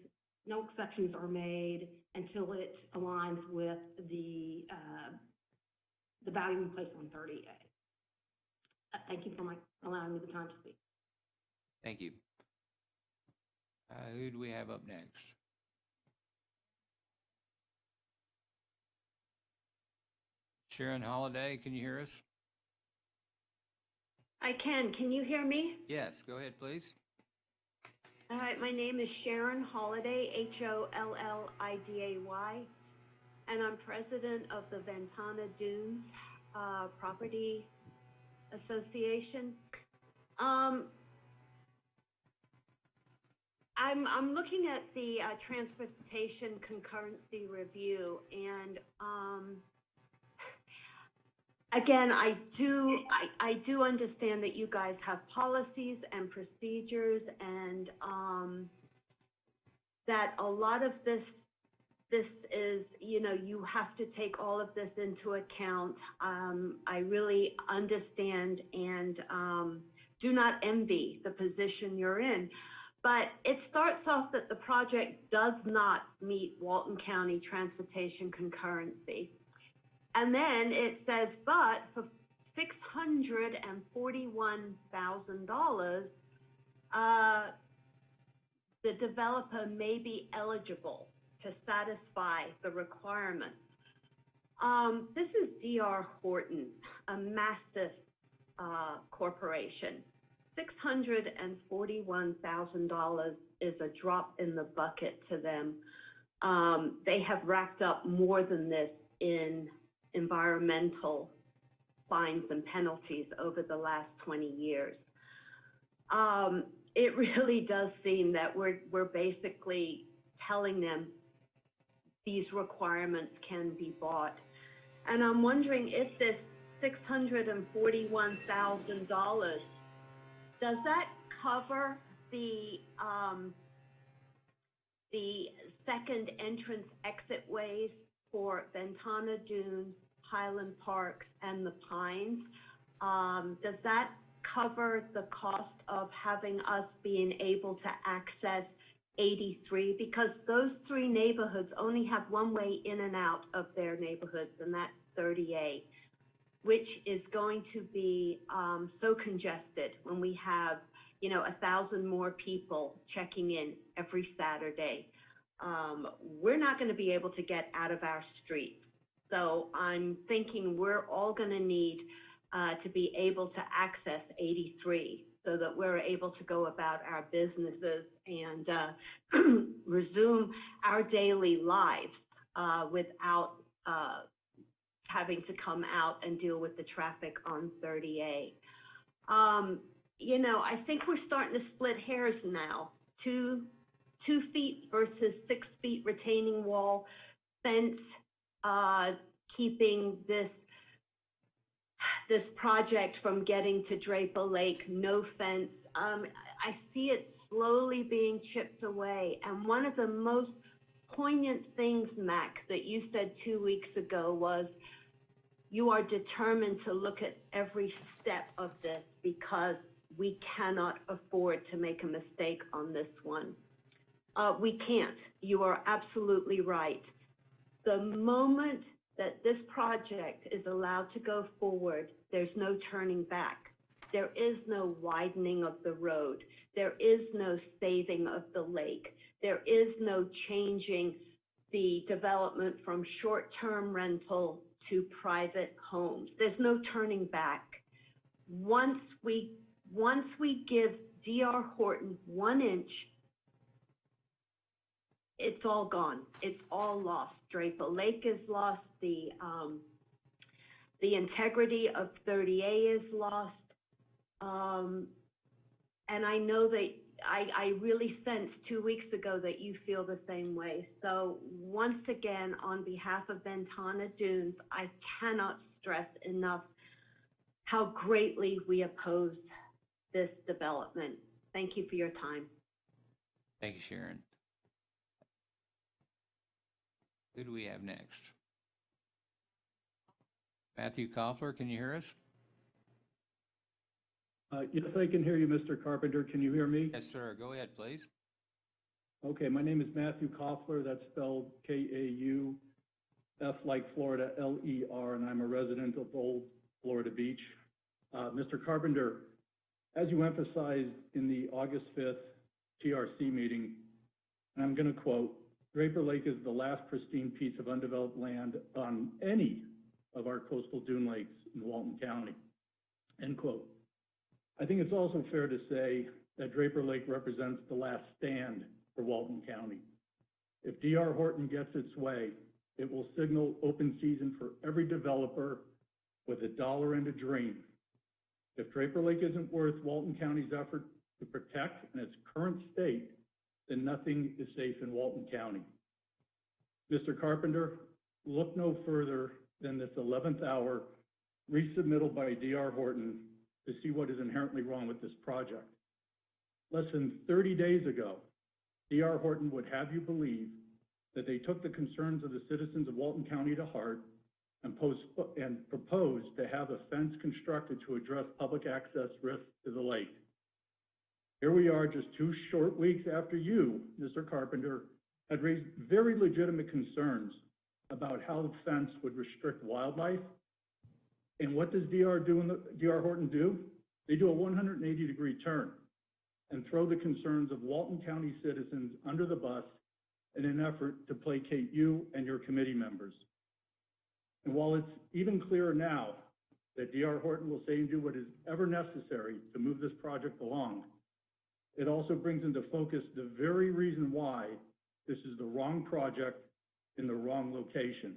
Speaker 16: no exceptions are made until it aligns with the value we place on 30A. Thank you for allowing me the time to speak.
Speaker 1: Thank you. Who do we have up next? Sharon Holiday, can you hear us?
Speaker 17: I can. Can you hear me?
Speaker 1: Yes, go ahead, please.
Speaker 17: All right, my name is Sharon Holiday, Holliday, and I'm president of the Ventana Dunes Property Association. I'm looking at the transportation concurrency review, and again, I do understand that you guys have policies and procedures, and that a lot of this is, you have to take all of this into account. I really understand and do not envy the position you're in. But it starts off that the project does not meet Walton County transportation concurrency. And then it says, but for $641,000, the developer may be eligible to satisfy the requirements. This is D.R. Horton, a massive corporation. $641,000 is a drop in the bucket to them. They have racked up more than this in environmental fines and penalties over the last 20 years. It really does seem that we're basically telling them these requirements can be bought. And I'm wondering if this $641,000, does that cover the second entrance exit ways for Ventana Dunes, Highland Park, and the Pines? Does that cover the cost of having us being able to access 83? Because those three neighborhoods only have one way in and out of their neighborhoods, and that's 30A, which is going to be so congested when we have, 1,000 more people checking in every Saturday. We're not going to be able to get out of our streets. So I'm thinking we're all going to need to be able to access 83 so that we're able to go about our businesses and resume our daily lives without having to come out and deal with the traffic on 30A. I think we're starting to split hairs now. 2 feet versus 6 feet retaining wall, fence, keeping this project from getting to Draper Lake, no fence. I see it slowly being chipped away. And one of the most poignant things, Mac, that you said 2 weeks ago was you are determined to look at every step of this because we cannot afford to make a mistake on this one. We can't. You are absolutely right. The moment that this project is allowed to go forward, there's no turning back. There is no widening of the road. There is no saving of the lake. There is no changing the development from short-term rental to private homes. There's no turning back. Once we give D.R. Horton 1 inch, it's all gone. It's all lost. Draper Lake is lost. The integrity of 30A is lost. And I know that I really sensed 2 weeks ago that you feel the same way. So once again, on behalf of Ventana Dunes, I cannot stress enough how greatly we oppose this development. Thank you for your time.
Speaker 1: Thank you, Sharon. Who do we have next? Matthew Koffler, can you hear us?
Speaker 18: Yes, I can hear you, Mr. Carpenter. Can you hear me?
Speaker 1: Yes, sir. Go ahead, please.
Speaker 18: Okay, my name is Matthew Koffler. That's spelled K-A-U, F like Florida, L-E-R, and I'm a resident of Old Florida Beach. Mr. Carpenter, as you emphasized in the August 5th TRC meeting, and I'm going to quote, Draper Lake is the last pristine piece of undeveloped land on any of our coastal dune lakes in Walton County, end quote. I think it's also fair to say that Draper Lake represents the last stand for Walton County. If D.R. Horton gets its way, it will signal open season for every developer with $1 and a dream. If Draper Lake isn't worth Walton County's effort to protect in its current state, then nothing is safe in Walton County. Mr. Carpenter, look no further than this 11th hour resubmittal by D.R. Horton to see what is inherently wrong with this project. Less than 30 days ago, D.R. Horton would have you believe that they took the concerns of the citizens of Walton County to heart and proposed to have a fence constructed to address public access risks to the lake. Here we are just 2 short weeks after you, Mr. Carpenter, had raised very legitimate concerns about how the fence would restrict wildlife. And what does D.R. Horton do? They do a 180-degree turn and throw the concerns of Walton County citizens under the bus in an effort to placate you and your committee members. And while it's even clearer now that D.R. Horton will say and do what is ever necessary to move this project along, it also brings into focus the very reason why this is the wrong project in the wrong location.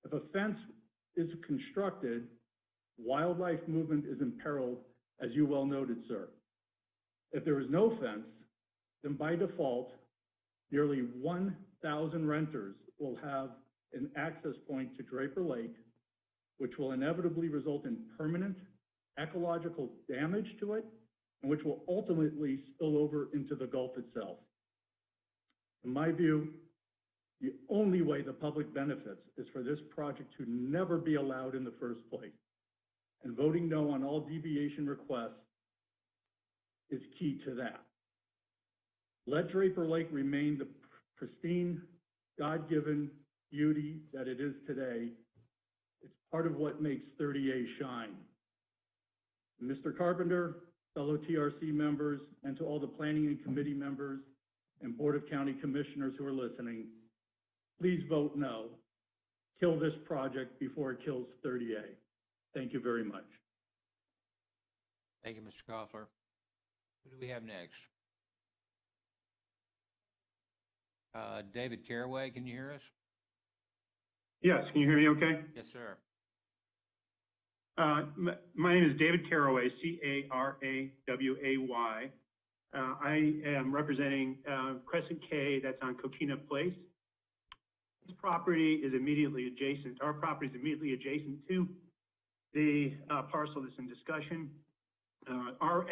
Speaker 18: If a fence is constructed, wildlife movement is imperiled, as you well noted, sir. If there is no fence, then by default, nearly 1,000 renters will have an access point to Draper Lake, which will inevitably result in permanent ecological damage to it, and which will ultimately spill over into the Gulf itself. In my view, the only way the public benefits is for this project to never be allowed in the first place. And voting no on all deviation requests is key to that. Let Draper Lake remain the pristine, God-given beauty that it is today. It's part of what makes 30A shine. Mr. Carpenter, fellow TRC members, and to all the planning and committee members and Board of County Commissioners who are listening, please vote no. Kill this project before it kills 30A. Thank you very much.
Speaker 1: Thank you, Mr. Koffler. Who do we have next? David Caraway, can you hear us?
Speaker 19: Yes, can you hear me okay?
Speaker 1: Yes, sir.
Speaker 19: My name is David Caraway, Caraway. I am representing Crescent K, that's on Coquina Place. This property is immediately adjacent, our property is immediately adjacent to the parcel that's in discussion. Our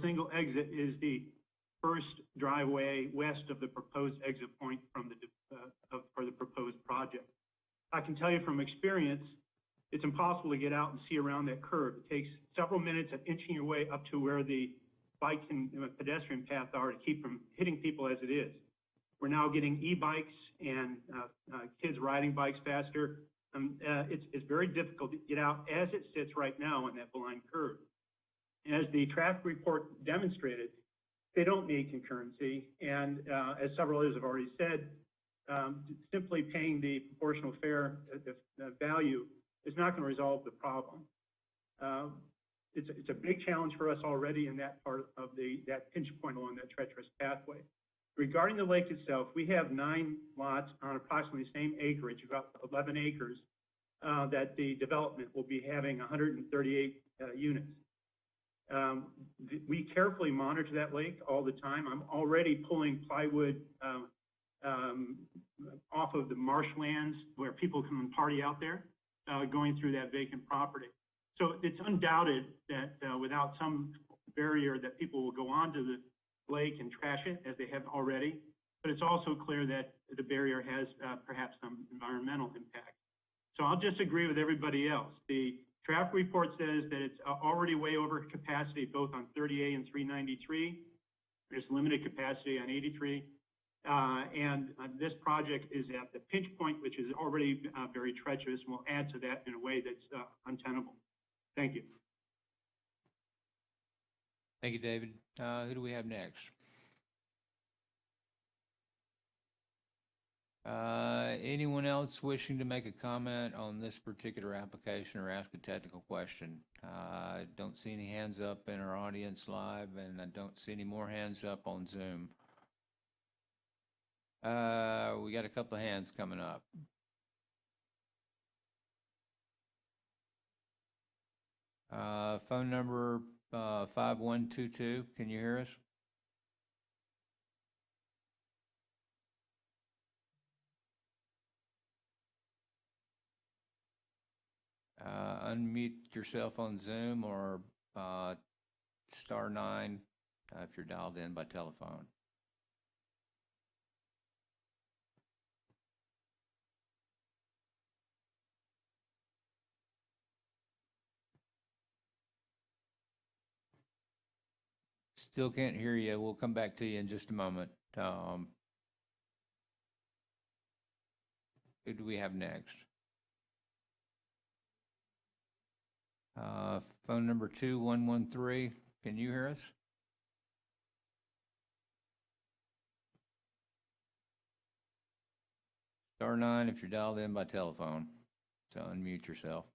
Speaker 19: single exit is the first driveway west of the proposed exit point from for the proposed project. I can tell you from experience, it's impossible to get out and see around that curve. It takes several minutes of inching your way up to where the bike and pedestrian path are to keep from hitting people as it is. We're now getting e-bikes and kids riding bikes faster. It's very difficult to get out as it sits right now on that blind curve. As the traffic report demonstrated, they don't need concurrency, and as several others have already said, simply paying the proportional fare, the value, is not going to resolve the problem. It's a big challenge for us already in that part of that pinch point along that treacherous pathway. Regarding the lake itself, we have 9 lots on approximately the same acreage, about 11 acres, that the development will be having 138 units. We carefully monitor that lake all the time. I'm already pulling plywood off of the marshlands where people come and party out there, going through that vacant property. So it's undoubted that without some barrier that people will go onto the lake and trash it as they have already, but it's also clear that the barrier has perhaps some environmental impact. So I'll just agree with everybody else. The traffic report says that it's already way over capacity both on 30A and 393. There's limited capacity on 83. And this project is at the pinch point, which is already very treacherous, and will add to that in a way that's untenable. Thank you.
Speaker 1: Thank you, David. Who do we have next? Anyone else wishing to make a comment on this particular application or ask a technical question? I don't see any hands up in our audience live, and I don't see any more hands up on Zoom. We got a couple of hands coming up. Phone number 5122, can you hear us? Unmute yourself on Zoom or *9 if you're dialed in by telephone. Still can't hear you. We'll come back to you in just a moment. Who do we have next? Phone number 2113. Can you hear us? *9 if you're dialed in by telephone. So unmute yourself.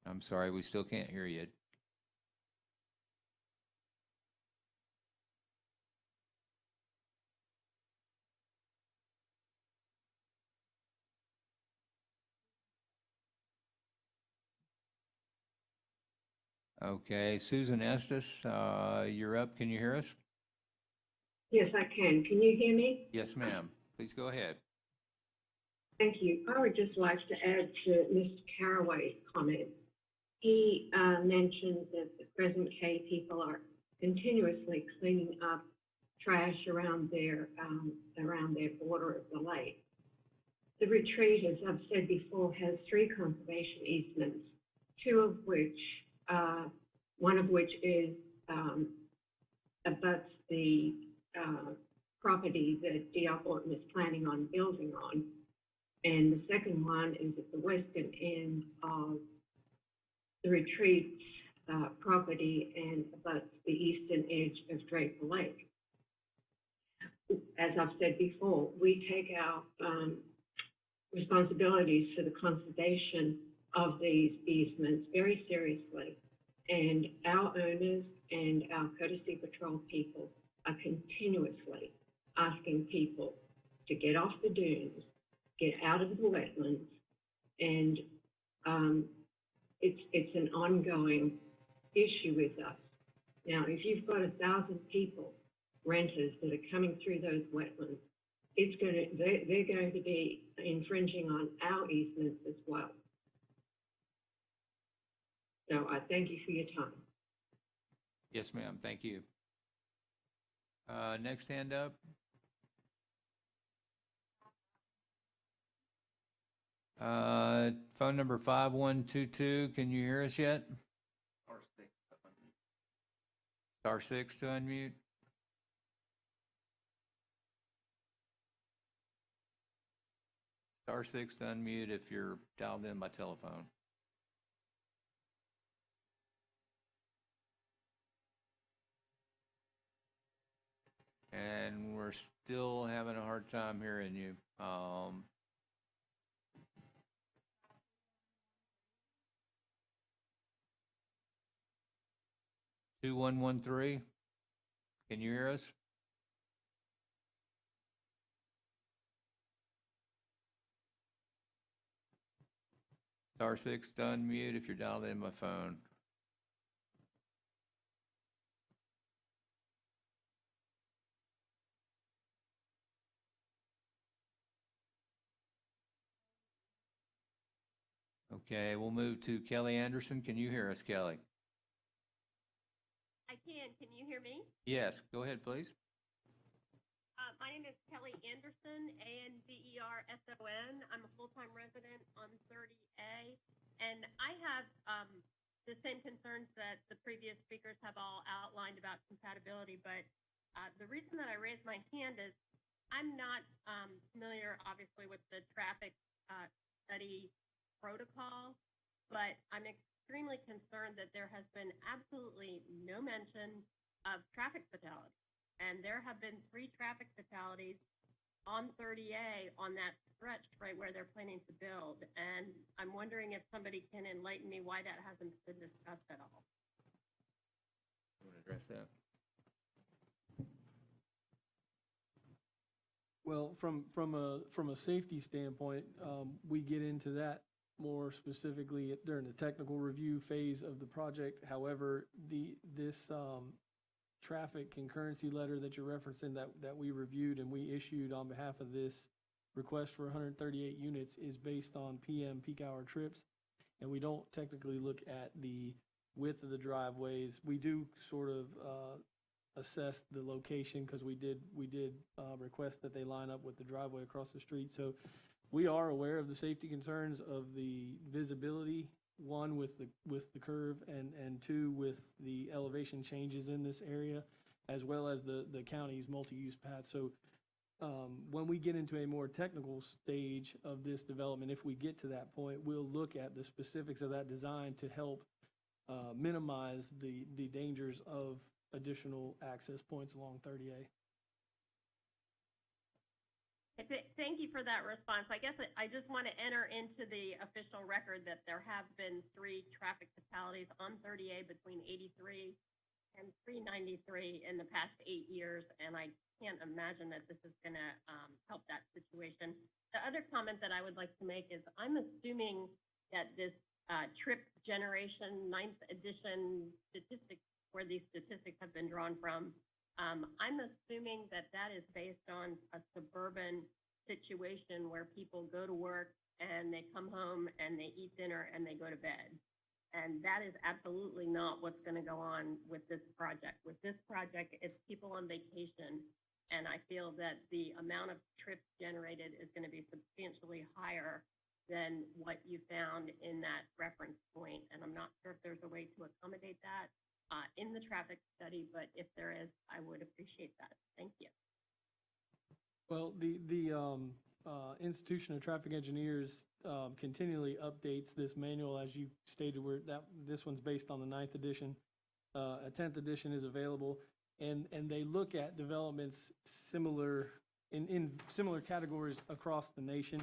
Speaker 1: I'm sorry, we still can't hear you. Okay, Susan Estes, you're up. Can you hear us?
Speaker 20: Yes, I can. Can you hear me?
Speaker 1: Yes, ma'am. Please go ahead.
Speaker 20: Thank you. I would just like to add to Mr. Caraway's comment. He mentioned that the Crescent K people are continuously cleaning up trash around their border of the lake. The retreat, as I've said before, has 3 conservation easements, 2 of which, one of which is abuts the property that D.R. Horton is planning on building on, and the second one is at the western end of the retreat property and abuts the eastern edge of Draper Lake. As I've said before, we take our responsibilities for the conservation of these easements very seriously. And our owners and our courtesy patrol people are continuously asking people to get off the dunes, get out of the wetlands, and it's an ongoing issue with us. Now, if you've got 1,000 people, renters, that are coming through those wetlands, they're going to be infringing on our easements as well. So I thank you for your time.
Speaker 1: Yes, ma'am. Thank you. Next hand up. Phone number 5122. Can you hear us yet? Star six to unmute. Star six to unmute if you're dialed in by telephone. And we're still having a hard time hearing you. 2113, can you hear us? Star six to unmute if you're dialed in by phone. Okay, we'll move to Kelly Anderson. Can you hear us, Kelly?
Speaker 21: I can. Can you hear me?
Speaker 1: Yes, go ahead, please.
Speaker 21: My name is Kelly Anderson, Anderson. I'm a full-time resident on 30A, and I have the same concerns that the previous speakers have all outlined about compatibility, but the reason that I raised my hand is I'm not familiar, obviously, with the traffic study protocol, but I'm extremely concerned that there has been absolutely no mention of traffic fatalities. And there have been 3 traffic fatalities on 30A on that stretch right where they're planning to build. And I'm wondering if somebody can enlighten me why that hasn't been discussed at all.
Speaker 1: You want to address that?
Speaker 2: Well, from a safety standpoint, we get into that more specifically during the technical review phase of the project. However, this traffic concurrency letter that you're referencing that we reviewed and we issued on behalf of this request for 138 units is based on PM peak hour trips, and we don't technically look at the width of the driveways. We do sort of assess the location because we did request that they line up with the driveway across the street. So we are aware of the safety concerns of the visibility, one with the curve, and two with the elevation changes in this area, as well as the county's multi-use path. So when we get into a more technical stage of this development, if we get to that point, we'll look at the specifics of that design to help minimize the dangers of additional access points along 30A.
Speaker 21: Thank you for that response. I guess I just want to enter into the official record that there have been 3 traffic fatalities on 30A between 83 and 393 in the past 8 years, and I can't imagine that this is going to help that situation. The other comment that I would like to make is I'm assuming that this trip generation 9th edition statistics, where these statistics have been drawn from, I'm assuming that that is based on a suburban situation where people go to work and they come home and they eat dinner and they go to bed. And that is absolutely not what's going to go on with this project. With this project, it's people on vacation, and I feel that the amount of trips generated is going to be substantially higher than what you found in that reference point. And I'm not sure if there's a way to accommodate that in the traffic study, but if there is, I would appreciate that. Thank you.
Speaker 2: Well, the Institution of Traffic Engineers continually updates this manual, as you stated, this one's based on the 9th edition. A 10th edition is available, and they look at developments similar in similar categories across the nation.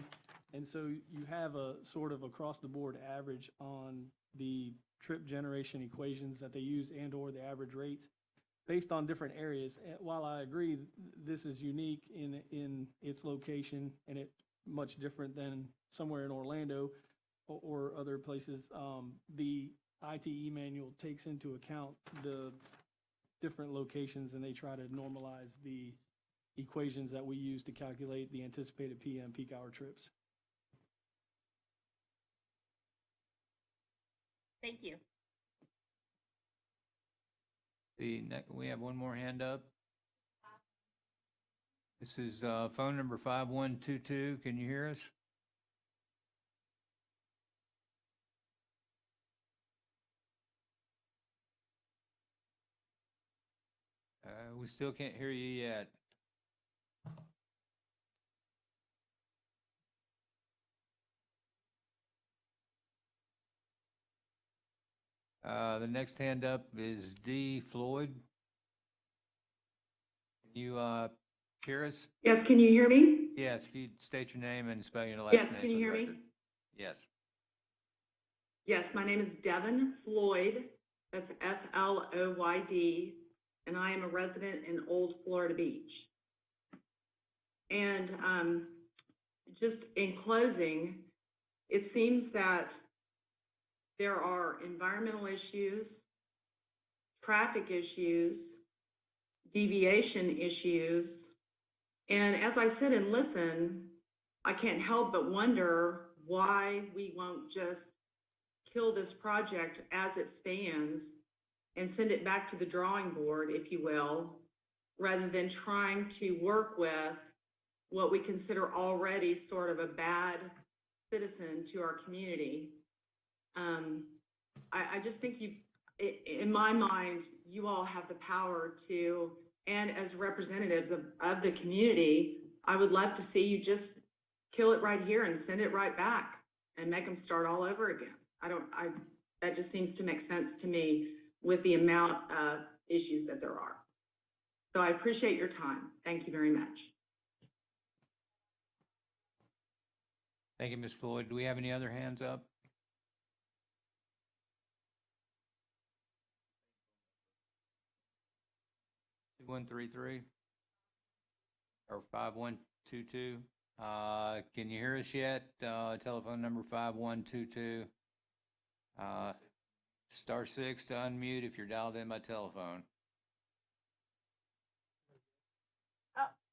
Speaker 2: And so you have a sort of across-the-board average on the trip generation equations that they use and/or the average rates based on different areas. And while I agree this is unique in its location and it's much different than somewhere in Orlando or other places, the ITE manual takes into account the different locations, and they try to normalize the equations that we use to calculate the anticipated PM peak hour trips.
Speaker 21: Thank you.
Speaker 1: We have one more hand up. This is phone number 5122. Can you hear us? We still can't hear you yet. The next hand up is D. Floyd. Can you hear us?
Speaker 7: Yes, can you hear me?
Speaker 1: Yes, if you'd state your name and spell your last
Speaker 7: Yes,
Speaker 1: name.
Speaker 7: can you
Speaker 1: for the
Speaker 7: hear me?
Speaker 1: record. Yes.
Speaker 7: Yes, my name is Devin Floyd. That's Floyd, and I am a resident in Old Florida Beach. And just in closing, it seems that there are environmental issues, traffic issues, deviation issues, and as I sit and listen, I can't help but wonder why we won't just kill this project as it stands and send it back to the drawing board, if you will, rather than trying to work with what we consider already sort of a bad citizen to our community. I just think in my mind, you all have the power to, and as representatives of the community, I would love to see you just kill it right here and send it right back and make them start all over again. That just seems to make sense to me with the amount of issues that there are. So I appreciate your time. Thank you very much.
Speaker 1: Thank you, Ms. Floyd. Do we have any other hands up? One 33 or 5122. Can you hear us yet? Telephone number 5122. *6 to unmute if you're dialed in by telephone.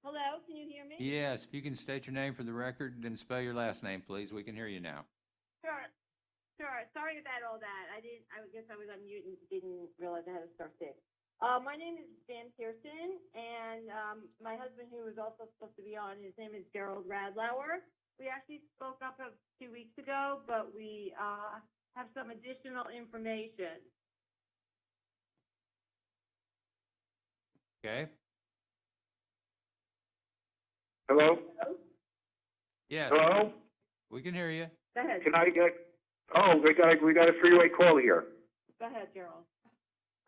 Speaker 21: Hello, can you hear me?
Speaker 1: Yes, if you can state your name for the record and spell your last name, please. We can hear you now.
Speaker 21: Sure. Sorry about all that. I guess I was on mute and didn't realize I had a *6. My name is Dan Pearson, and my husband, who was also supposed to be on, his name is Gerald Radlauer. We actually spoke up 2 weeks ago, but we have some additional information.
Speaker 1: Okay.
Speaker 22: Hello?
Speaker 1: Yes.
Speaker 22: Hello?
Speaker 1: We can hear you.
Speaker 21: Go ahead.
Speaker 22: Can I get, we got a freeway call here.
Speaker 21: Go ahead, Gerald.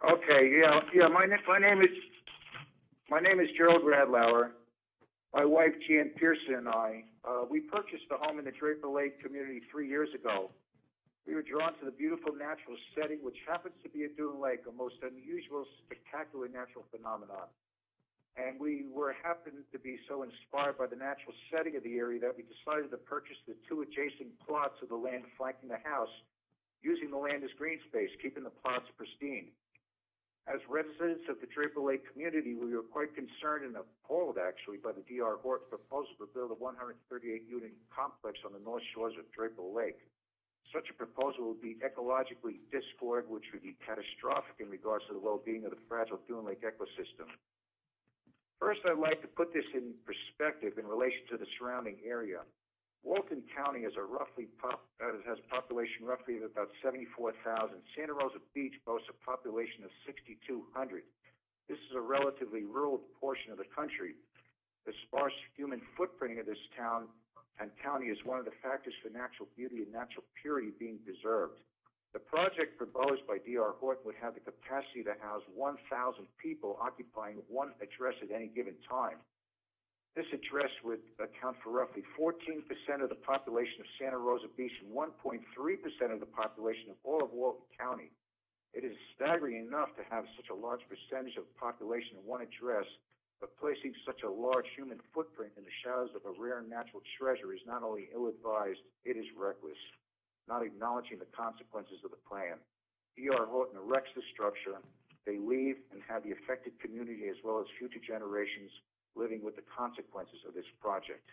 Speaker 22: Okay, yeah, my name is Gerald Radlauer. My wife, Jan Pearson, and I, we purchased a home in the Draper Lake community 3 years ago. We were drawn to the beautiful natural setting, which happens to be a dune lake, a most unusual, spectacular natural phenomenon. And we happened to be so inspired by the natural setting of the area that we decided to purchase the 2 adjacent plots of the land flanking the house, using the land as green space, keeping the plots pristine. As residents of the Draper Lake community, we were quite concerned and appalled, actually, by the D.R. Horton proposal to build a 138-unit complex on the north shores of Draper Lake. Such a proposal would be ecologically discord, which would be catastrophic in regards to the well-being of the fragile dune lake ecosystem. First, I'd like to put this in perspective in relation to the surrounding area. Walton County has a population roughly of about 74,000. Santa Rosa Beach boasts a population of 6,200. This is a relatively rural portion of the country. The sparse human footprint of this town and county is one of the factors for natural beauty and natural purity being preserved. The project proposed by D.R. Horton would have the capacity to house 1,000 people occupying one address at any given time. This address would account for roughly 14% of the population of Santa Rosa Beach and 1.3% of the population of all of Walton County. It is staggering enough to have such a large percentage of the population in one address, but placing such a large human footprint in the shadows of a rare natural treasure is not only ill-advised, it is reckless, not acknowledging the consequences of the plan. D.R. Horton erects the structure, they leave and have the affected community as well as future generations living with the consequences of this project.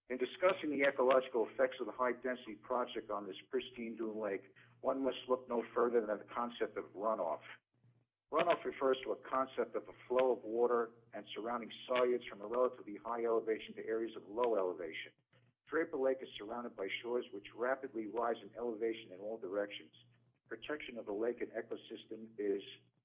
Speaker 22: In discussing the ecological effects of the high-density project on this pristine dune lake, one must look no further than the concept of runoff. Runoff refers to a concept of a flow of water and surrounding solids from a relatively high elevation to areas of low elevation. Draper Lake is surrounded by shores which rapidly rise in elevation in all directions. Protection of the lake and ecosystem is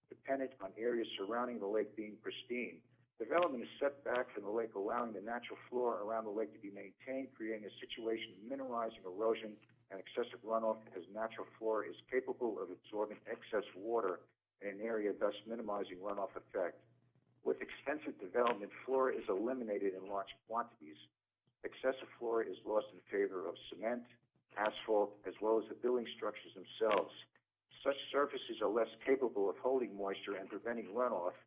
Speaker 22: dependent on areas surrounding the lake being pristine. Development is set back from the lake, allowing the natural flora around the lake to be maintained, creating a situation minimizing erosion and excessive runoff, as natural flora is capable of absorbing excess water in an area, thus minimizing runoff effect. With extensive development, flora is eliminated in large quantities. Excessive flora is lost in favor of cement, asphalt, as well as the building structures themselves. Such surfaces are less capable of holding moisture and preventing runoff.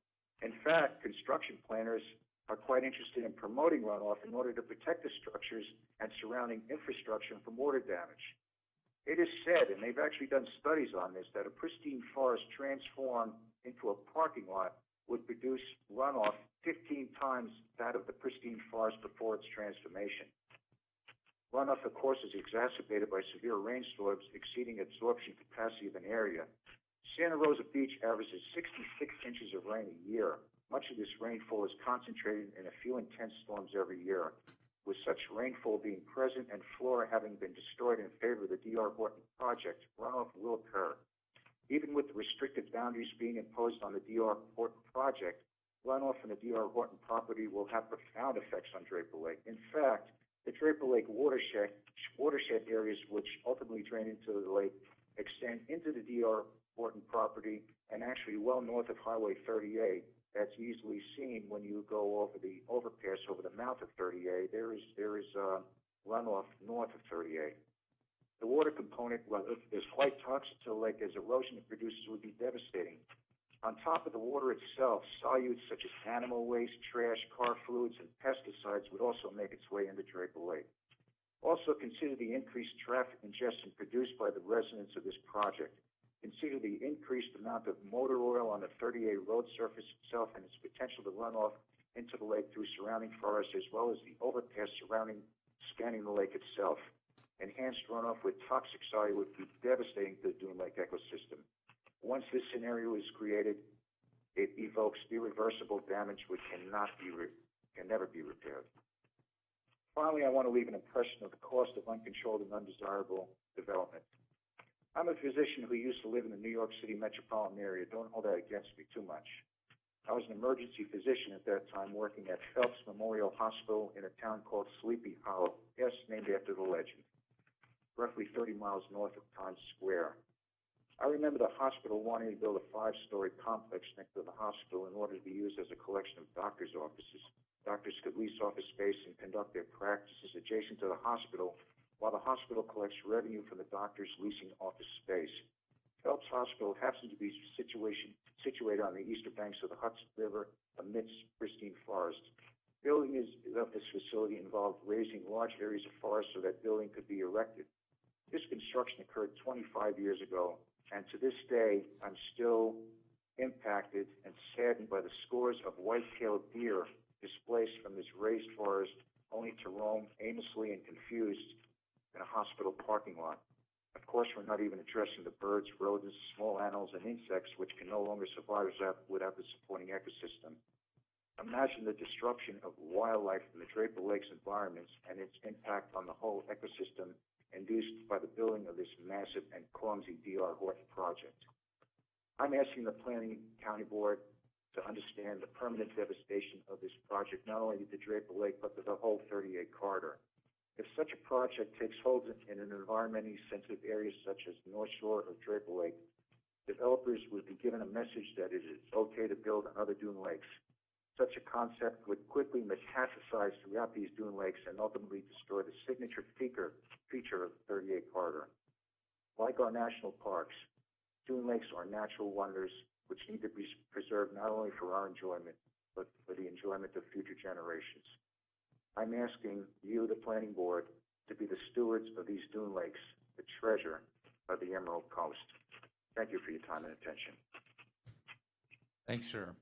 Speaker 22: In fact, construction planners are quite interested in promoting runoff in order to protect the structures and surrounding infrastructure from water damage. It is said, and they've actually done studies on this, that a pristine forest transformed into a parking lot would produce runoff 15 times that of the pristine forest before its transformation. Runoff, of course, is exacerbated by severe rainstorms exceeding absorption capacity of an area. Santa Rosa Beach averages 66 inches of rain a year. Much of this rainfall is concentrated in a few intense storms every year. With such rainfall being present and flora having been destroyed in favor of the D.R. Horton project, runoff will occur. Even with the restricted boundaries being imposed on the D.R. Horton project, runoff from the D.R. Horton property will have profound effects on Draper Lake. In fact, the Draper Lake watershed areas which ultimately drain into the lake extend into the D.R. Horton property and actually well north of Highway 38. That's easily seen when you go over the overpass over the mouth of 38. There is runoff north of 38. The water component is quite toxic to the lake, as erosion it produces would be devastating. On top of the water itself, solutes such as animal waste, trash, car fluids, and pesticides would also make its way into Draper Lake. Also consider the increased traffic congestion produced by the residents of this project. Consider the increased amount of motor oil on the 38 road surface itself and its potential to run off into the lake through surrounding forests, as well as the overpass spanning the lake itself. Enhanced runoff with toxic solute would be devastating to the dune lake ecosystem. Once this scenario is created, it evokes irreversible damage which can never be repaired. Finally, I want to leave an impression of the cost of uncontrolled and undesirable development. I'm a physician who used to live in the New York City metropolitan area. Don't hold that against me too much. I was an emergency physician at that time working at Phelps Memorial Hospital in a town called Sleepy Hollow, yes, named after the legend, roughly 30 miles north of Times Square. I remember the hospital wanting to build a 5-story complex next to the hospital in order to be used as a collection of doctors' offices. Doctors could lease office space and conduct their practices adjacent to the hospital, while the hospital collects revenue from the doctors leasing office space. Phelps Hospital happens to be situated on the eastern banks of the Hudson River amidst pristine forests. Building of this facility involved raising large areas of forest so that building could be erected. This construction occurred 25 years ago, and to this day, I'm still impacted and saddened by the scores of white-tailed deer displaced from this raised forest, only to roam aimlessly and confused in a hospital parking lot. Of course, we're not even addressing the birds, rodents, small animals, and insects which can no longer survive without the supporting ecosystem. Imagine the disruption of wildlife in the Draper Lakes environments and its impact on the whole ecosystem induced by the building of this massive and clumsy D.R. Horton project. I'm asking the Planning County Board to understand the permanent devastation of this project, not only to Draper Lake, but to the whole 38 corridor. If such a project takes hold in an environmentally sensitive area such as the North Shore of Draper Lake, developers would be given a message that it is okay to build on other dune lakes. Such a concept would quickly metastasize throughout these dune lakes and ultimately destroy the signature feature of the 38 corridor. Like our national parks, dune lakes are natural wonders which need to be preserved not only for our enjoyment, but for the enjoyment of future generations. I'm asking you, the planning board, to be the stewards of these dune lakes, the treasure of the Emerald Coast. Thank you for your time and attention.
Speaker 1: Thanks, sir.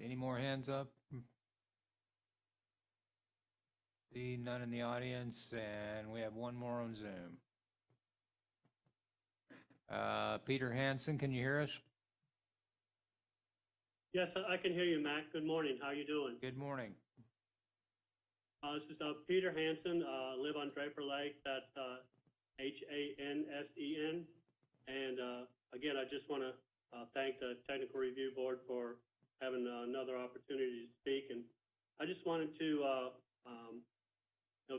Speaker 1: Any more hands up? See none in the audience, and we have one more on Zoom. Peter Hansen, can you hear us?
Speaker 6: Yes, I can hear you, Mac. Good morning. How are you doing?
Speaker 1: Good morning.
Speaker 6: This is Peter Hansen. Live on Draper Lake. That's Hansen. And again, I just want to thank the Technical Review Board for having another opportunity to speak. And I just wanted to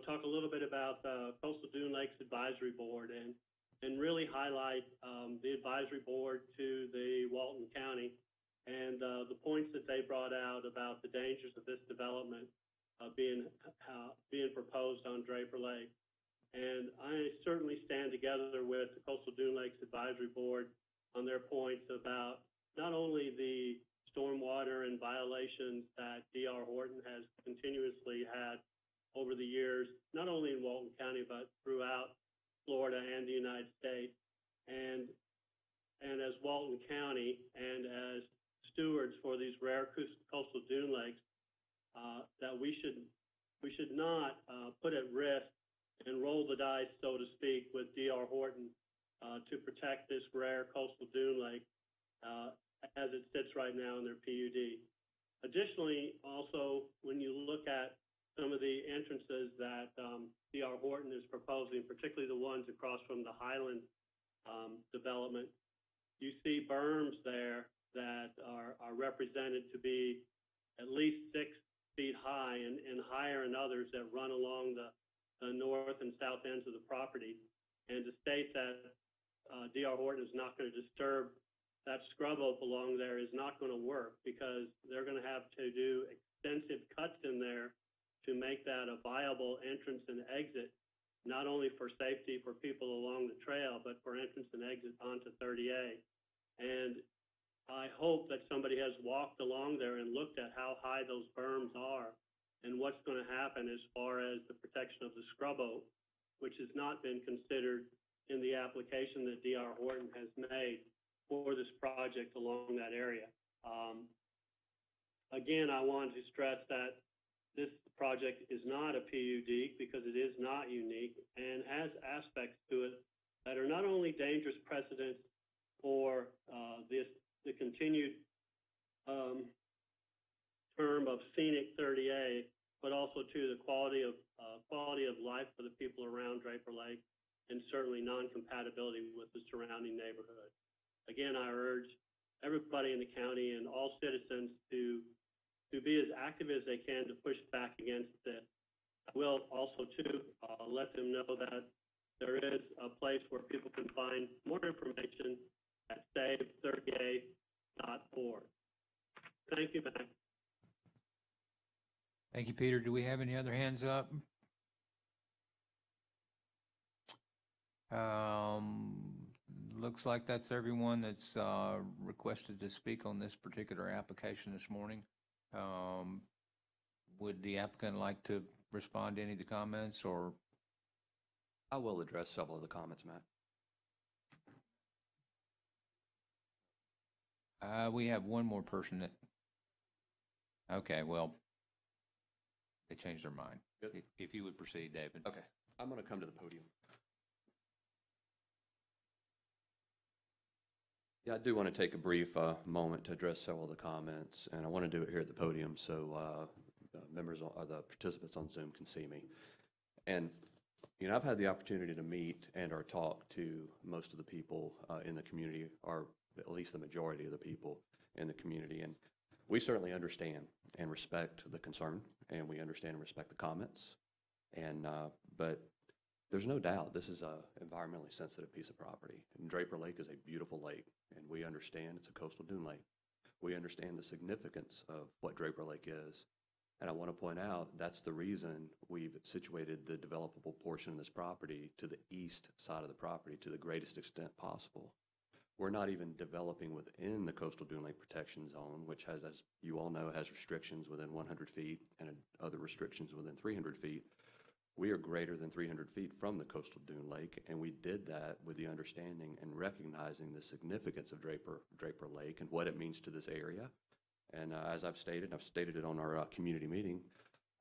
Speaker 6: talk a little bit about the Coastal Dune Lakes Advisory Board and really highlight the advisory board to the Walton County and the points that they brought out about the dangers of this development being proposed on Draper Lake. And I certainly stand together with the Coastal Dune Lakes Advisory Board on their points about not only the stormwater and violations that D.R. Horton has continuously had over the years, not only in Walton County, but throughout Florida and the United States. And as Walton County and as stewards for these rare coastal dune lakes, that we should not put at risk and roll the dice, so to speak, with D.R. Horton to protect this rare coastal dune lake as it sits right now in their PUD. Additionally, also, when you look at some of the entrances that D.R. Horton is proposing, particularly the ones across from the Highland development, you see berms there that are represented to be at least 6 feet high and higher in others that run along the north and south ends of the property. And to state that D.R. Horton is not going to disturb that scrub oak along there is not going to work, because they're going to have to do extensive cuts in there to make that a viable entrance and exit, not only for safety for people along the trail, but for entrance and exit onto 30A. And I hope that somebody has walked along there and looked at how high those berms are and what's going to happen as far as the protection of the scrub oak, which has not been considered in the application that D.R. Horton has made for this project along that area. Again, I want to stress that this project is not a PUD because it is not unique and has aspects to it that are not only dangerous precedents for the continued term of scenic 30A, but also to the quality of life for the people around Draper Lake, and certainly non-compatibility with the surrounding neighborhood. Again, I urge everybody in the county and all citizens to be as active as they can to push back against it. I will also, too, let them know that there is a place where people can find more information at save30a.org. Thank you, Mac.
Speaker 1: Thank you, Peter. Do we have any other hands up? Looks like that's everyone that's requested to speak on this particular application this morning. Would the applicant like to respond to any of the comments, or?
Speaker 12: I will address several of the comments, Matt.
Speaker 1: We have one more person that, okay, well, they changed their mind.
Speaker 12: Good.
Speaker 1: If you would proceed, David.
Speaker 12: Okay, I'm going to come to the podium. Yeah, I do want to take a brief moment to address several of the comments, and I want to do it here at the podium so members or the participants on Zoom can see me. And I've had the opportunity to meet and or talk to most of the people in the community, or at least the majority of the people in the community, and we certainly understand and respect the concern, and we understand and respect the comments. And but there's no doubt this is an environmentally sensitive piece of property. And Draper Lake is a beautiful lake, and we understand it's a coastal dune lake. We understand the significance of what Draper Lake is. And I want to point out, that's the reason we've situated the developable portion of this property to the east side of the property to the greatest extent possible. We're not even developing within the coastal dune lake protection zone, which has, as you all know, has restrictions within 100 feet and other restrictions within 300 feet. We are greater than 300 feet from the coastal dune lake, and we did that with the understanding and recognizing the significance of Draper Lake and what it means to this area. And as I've stated it on our community meeting,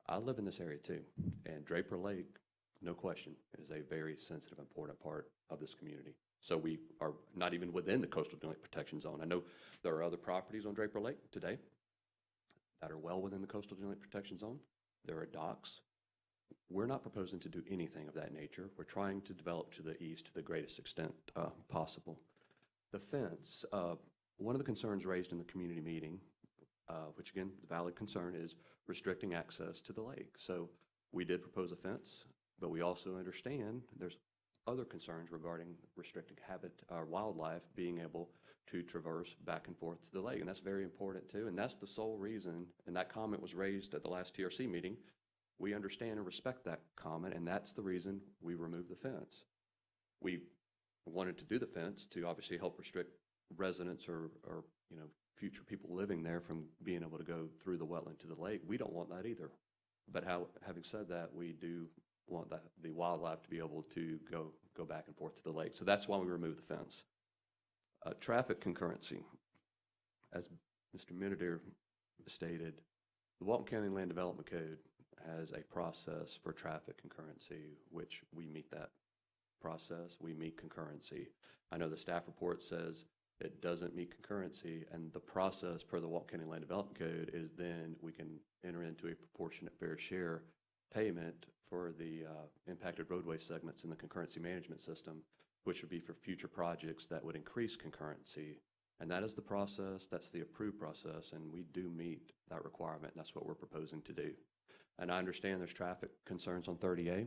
Speaker 12: I live in this area too. And Draper Lake, no question, is a very sensitive, important part of this community. So we are not even within the coastal dune lake protection zone. I know there are other properties on Draper Lake today that are well within the coastal dune lake protection zone. There are docks. We're not proposing to do anything of that nature. We're trying to develop to the east to the greatest extent possible. The fence, one of the concerns raised in the community meeting, which again, the valid concern, is restricting access to the lake. So we did propose a fence, but we also understand there's other concerns regarding restricting wildlife being able to traverse back and forth to the lake. And that's very important too. And that's the sole reason, and that comment was raised at the last TRC meeting. We understand and respect that comment, and that's the reason we removed the fence. We wanted to do the fence to obviously help restrict residents or future people living there from being able to go through the wetland to the lake. We don't want that either. But having said that, we do want the wildlife to be able to go back and forth to the lake. So that's why we removed the fence. Traffic concurrency. As Mr. Minadir stated, the Walton County Land Development Code has a process for traffic concurrency, which we meet that process. We meet concurrency. I know the staff report says it doesn't meet concurrency, and the process per the Walton County Land Development Code is then we can enter into a proportionate fair share payment for the impacted roadway segments in the concurrency management system, which would be for future projects that would increase concurrency. And that is the process, that's the approved process, and we do meet that requirement, and that's what we're proposing to do. And I understand there's traffic concerns on 30A.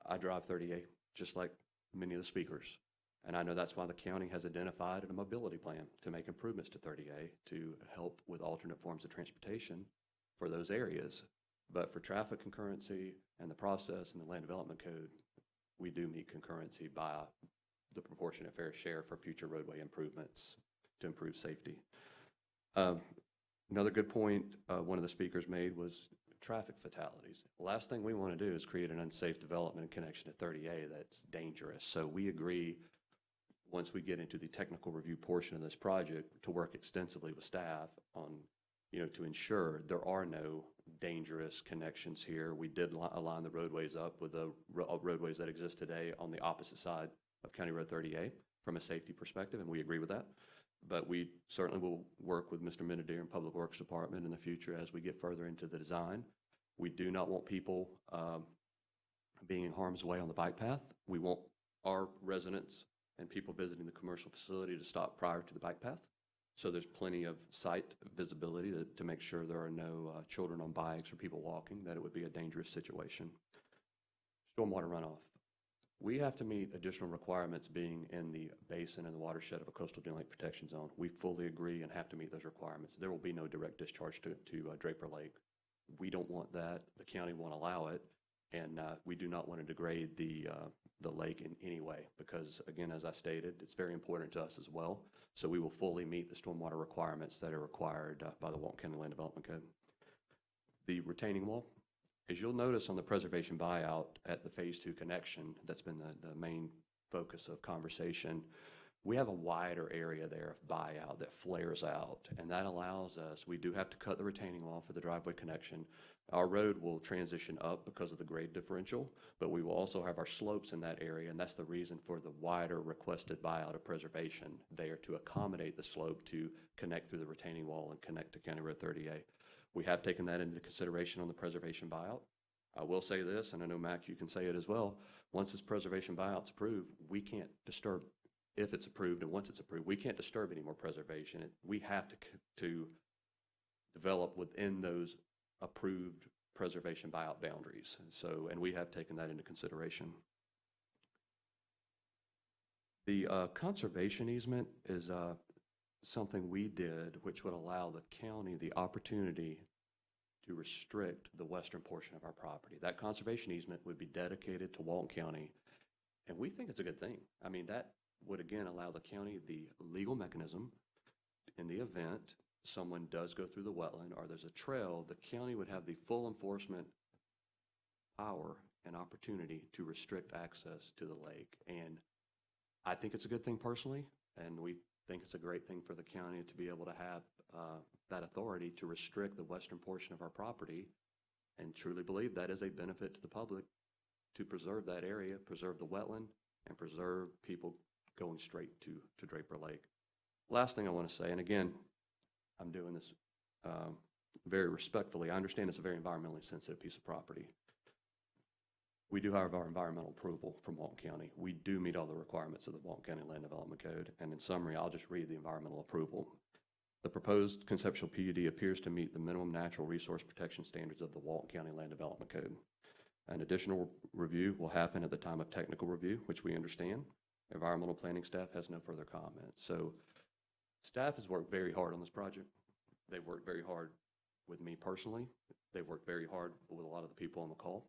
Speaker 12: I drive 30A just like many of the speakers. And I know that's why the county has identified a mobility plan to make improvements to 30A to help with alternate forms of transportation for those areas. But for traffic concurrency and the process in the Land Development Code, we do meet concurrency by the proportionate fair share for future roadway improvements to improve safety. Another good point one of the speakers made was traffic fatalities. The last thing we want to do is create an unsafe development in connection to 30A that's dangerous. So we agree, once we get into the technical review portion of this project, to work extensively with staff on, to ensure there are no dangerous connections here. We did align the roadways up with the roadways that exist today on the opposite side of County Road 30A from a safety perspective, and we agree with that. But we certainly will work with Mr. Minadir and Public Works Department in the future as we get further into the design. We do not want people being in harm's way on the bike path. We want our residents and people visiting the commercial facility to stop prior to the bike path. So there's plenty of sight visibility to make sure there are no children on bikes or people walking, that it would be a dangerous situation. Stormwater runoff. We have to meet additional requirements being in the basin and the watershed of a coastal dune lake protection zone. We fully agree and have to meet those requirements. There will be no direct discharge to Draper Lake. We don't want that. The county won't allow it. And we do not want to degrade the lake in any way because, again, as I stated, it's very important to us as well. So we will fully meet the stormwater requirements that are required by the Walton County Land Development Code. The retaining wall, as you'll notice on the preservation buyout at the Phase 2 connection, that's been the main focus of conversation. We have a wider area there of buyout that flares out, and that allows us, we do have to cut the retaining wall for the driveway connection. Our road will transition up because of the grade differential, but we will also have our slopes in that area, and that's the reason for the wider requested buyout of preservation there to accommodate the slope to connect through the retaining wall and connect to County Road 30A. We have taken that into consideration on the preservation buyout. I will say this, and I know, Mac, you can say it as well. Once this preservation buyout's approved, we can't disturb, if it's approved and once it's approved, we can't disturb any more preservation. We have to develop within those approved preservation buyout boundaries. So, and we have taken that into consideration. The conservation easement is something we did which would allow the county the opportunity to restrict the western portion of our property. That conservation easement would be dedicated to Walton County, and we think it's a good thing. I mean, that would again allow the county the legal mechanism in the event someone does go through the wetland or there's a trail, the county would have the full enforcement power and opportunity to restrict access to the lake. And I think it's a good thing personally, and we think it's a great thing for the county to be able to have that authority to restrict the western portion of our property, and truly believe that is a benefit to the public to preserve that area, preserve the wetland, and preserve people going straight to Draper Lake. Last thing I want to say, and again, I'm doing this very respectfully. I understand it's a very environmentally sensitive piece of property. We do have our environmental approval from Walton County. We do meet all the requirements of the Walton County Land Development Code. And in summary, I'll just read the environmental approval. The proposed conceptual PUD appears to meet the minimum natural resource protection standards of the Walton County Land Development Code. An additional review will happen at the time of technical review, which we understand. Environmental planning staff has no further comments. So staff has worked very hard on this project. They've worked very hard with me personally. They've worked very hard with a lot of the people on the call,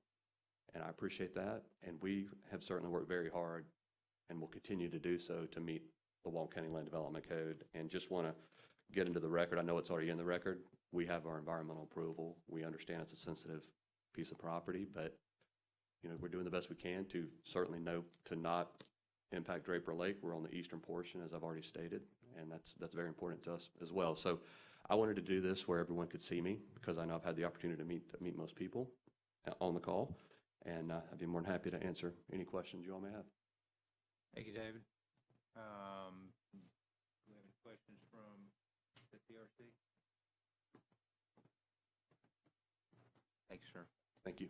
Speaker 12: and I appreciate that. And we have certainly worked very hard and will continue to do so to meet the Walton County Land Development Code. And just want to get into the record. I know it's already in the record. We have our environmental approval. We understand it's a sensitive piece of property, but we're doing the best we can to certainly know to not impact Draper Lake. We're on the eastern portion, as I've already stated, and that's very important to us as well. So I wanted to do this where everyone could see me, because I know I've had the opportunity to meet most people on the call, and I'd be more than happy to answer any questions you all may have.
Speaker 1: Thank you, David. Do we have any questions from the TRC? Thanks, sir.
Speaker 12: Thank you.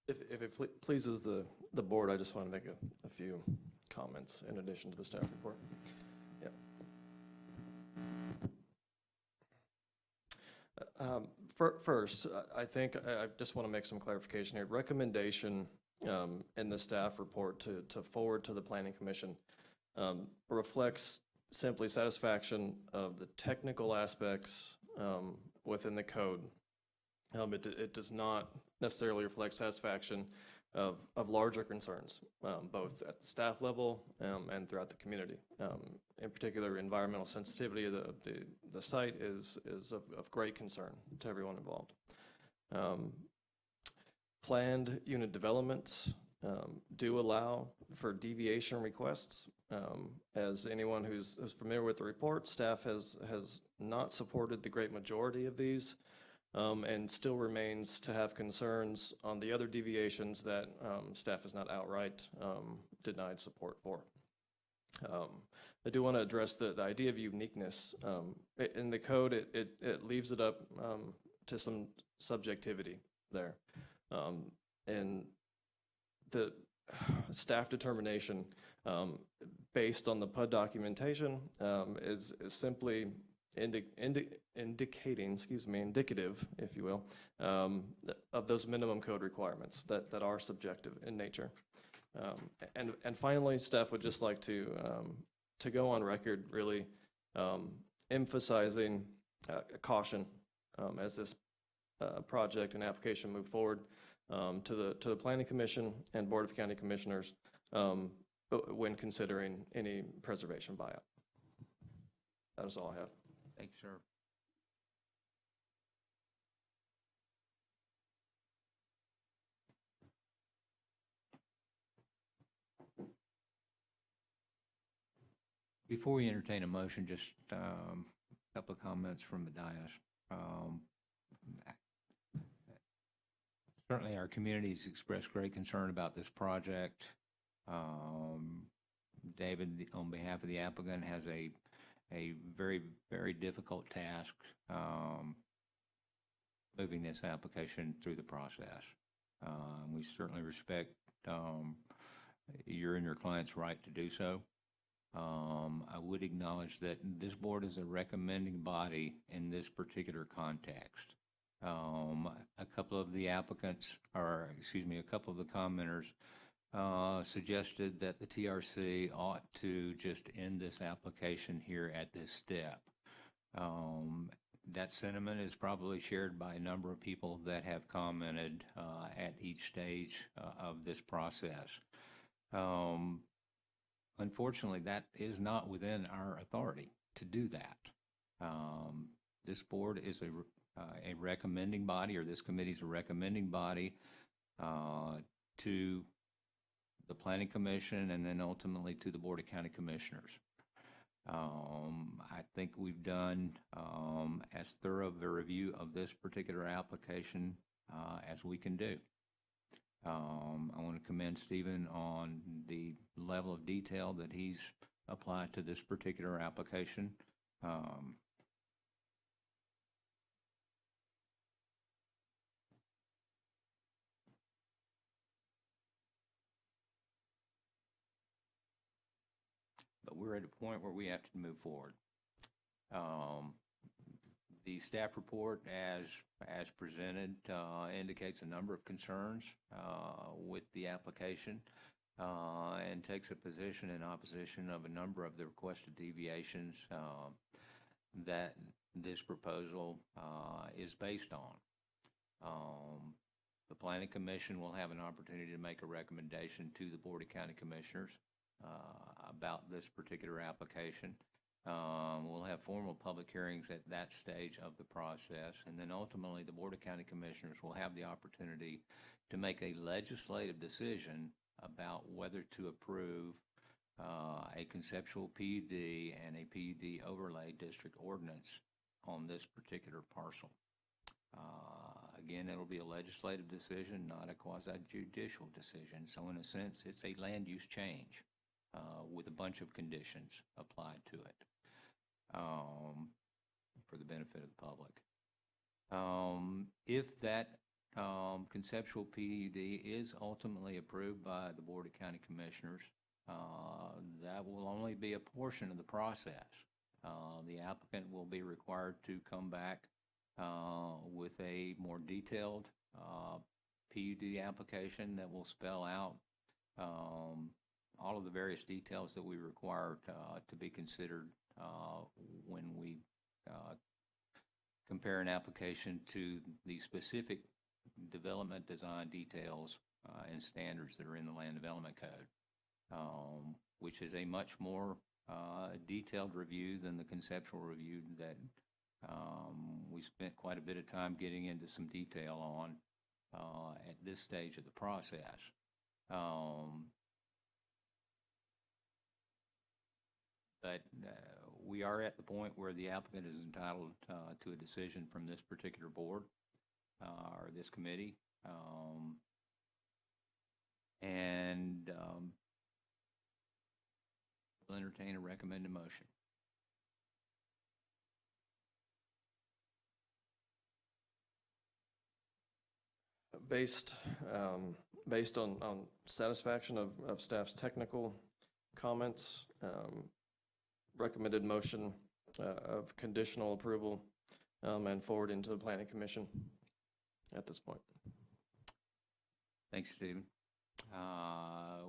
Speaker 10: If it pleases the board, I just want to make a few comments in addition to the staff report. Yep. First, I think I just want to make some clarification here. Recommendation in the staff report to forward to the Planning Commission reflects simply satisfaction of the technical aspects within the code. It does not necessarily reflect satisfaction of larger concerns, both at the staff level and throughout the community. In particular, environmental sensitivity of the site is of great concern to everyone involved. Planned unit developments do allow for deviation requests. As anyone who's familiar with the report, staff has not supported the great majority of these, and still remains to have concerns on the other deviations that staff has not outright denied support for. I do want to address the idea of uniqueness. In the code, it leaves it up to some subjectivity there. And the staff determination based on the PUD documentation is simply indicative, if you will, of those minimum code requirements that are subjective in nature. And finally, staff would just like to go on record really emphasizing caution as this project and application move forward to the Planning Commission and Board of County Commissioners when considering any preservation buyout. That is all I have.
Speaker 1: Thanks, sir. Before we entertain a motion, just a couple of comments from the dais. Certainly, our community's expressed great concern about this project. David, on behalf of the applicant, has a very, very difficult task moving this application through the process. We certainly respect your and your client's right to do so. I would acknowledge that this board is a recommending body in this particular context. A couple of the applicants, or excuse me, a couple of the commenters suggested that the TRC ought to just end this application here at this step. That sentiment is probably shared by a number of people that have commented at each stage of this process. Unfortunately, that is not within our authority to do that. This board is a recommending body, or this committee is a recommending body to the Planning Commission and then ultimately to the Board of County Commissioners. I think we've done as thorough a review of this particular application as we can do. I want to commend Stephen on the level of detail that he's applied to this particular application. But we're at a point where we have to move forward. The staff report, as presented, indicates a number of concerns with the application and takes a position in opposition of a number of the requested deviations that this proposal is based on. The Planning Commission will have an opportunity to make a recommendation to the Board of County Commissioners about this particular application. We'll have formal public hearings at that stage of the process, and then ultimately the Board of County Commissioners will have the opportunity to make a legislative decision about whether to approve a conceptual PUD and a PUD overlay district ordinance on this particular parcel. Again, it'll be a legislative decision, not a quasi-judicial decision. So in a sense, it's a land use change with a bunch of conditions applied to it for the benefit of the public. If that conceptual PUD is ultimately approved by the Board of County Commissioners, that will only be a portion of the process. The applicant will be required to come back with a more detailed PUD application that will spell out all of the various details that we require to be considered when we compare an application to the specific development design details and standards that are in the Land Development Code, which is a much more detailed review than the conceptual review that we spent quite a bit of time getting into some detail on at this stage of the process. But we are at the point where the applicant is entitled to a decision from this particular board or this committee. And we'll entertain a recommended motion.
Speaker 10: Based on satisfaction of staff's technical comments, recommended motion of conditional approval and forward into the Planning Commission at this point.
Speaker 1: Thanks, Stephen.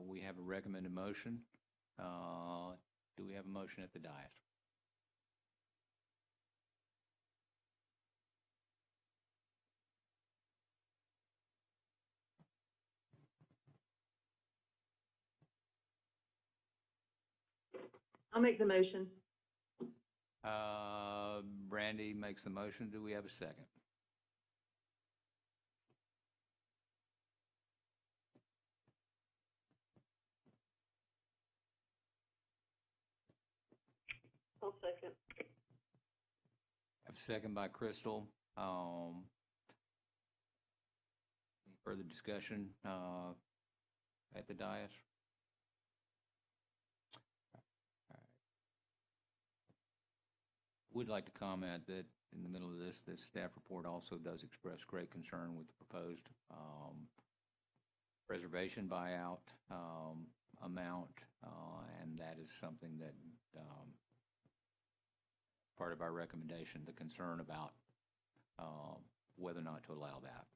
Speaker 1: We have a recommended motion. Do we have a motion at the dais?
Speaker 7: I'll make the motion.
Speaker 1: Brandy makes the motion. Do we have a second?
Speaker 7: I'll second.
Speaker 1: Have a second by Crystal. Any further discussion at the dais? Would like to comment that in the middle of this staff report also does express great concern with the proposed reservation buyout amount, and that is something that part of our recommendation, the concern about whether or not to allow that.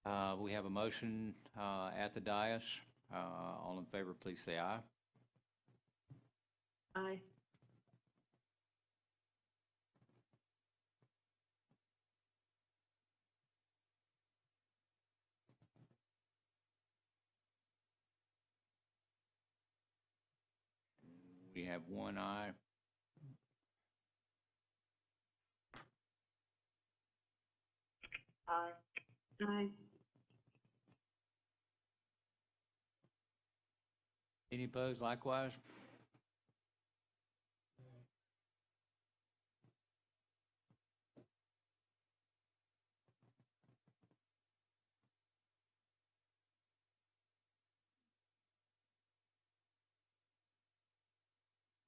Speaker 1: We have a motion at the dais. All in favor, please say aye.
Speaker 17: Aye.
Speaker 1: We have one aye.
Speaker 17: Aye. Aye.
Speaker 1: Any opposed likewise?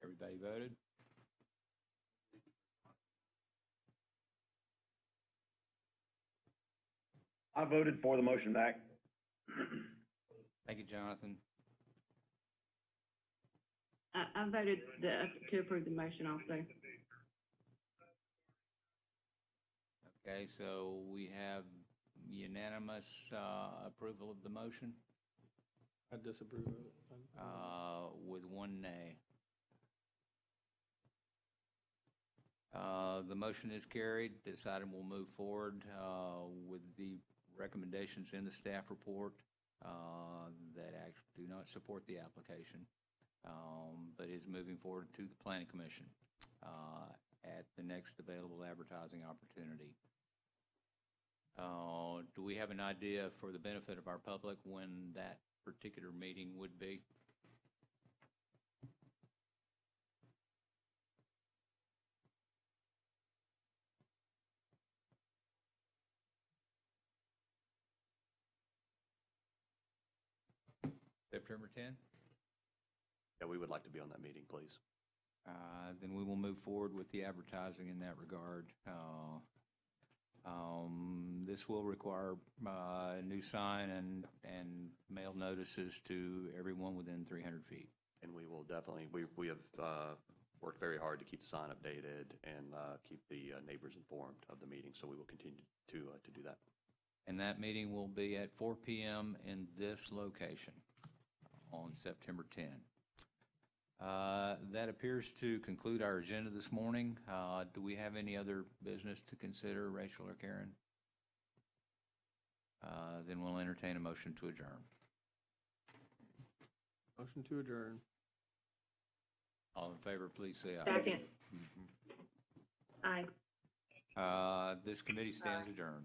Speaker 1: Everybody voted?
Speaker 3: I voted for the motion back.
Speaker 1: Thank you, Jonathan.
Speaker 16: I voted to approve the motion also.
Speaker 1: Okay, so we have unanimous approval of the motion
Speaker 2: I disapprove of it.
Speaker 1: with one nay. The motion is carried. This item will move forward with the recommendations in the staff report that actually do not support the application, but is moving forward to the Planning Commission at the next available advertising opportunity. Do we have an idea for the benefit of our public when that particular meeting would be? September 10?
Speaker 12: Yeah, we would like to be on that meeting, please.
Speaker 1: Then we will move forward with the advertising in that regard. This will require a new sign and mail notices to everyone within 300 feet.
Speaker 12: And we will definitely, we have worked very hard to keep the sign updated and keep the neighbors informed of the meeting, so we will continue to do that.
Speaker 1: And that meeting will be at 4 p.m. in this location on September 10. That appears to conclude our agenda this morning. Do we have any other business to consider, Rachel or Karen? Then we'll entertain a motion to adjourn.
Speaker 2: Motion to adjourn.
Speaker 1: All in favor, please say aye.
Speaker 17: Second. Aye.
Speaker 1: This committee stands adjourned.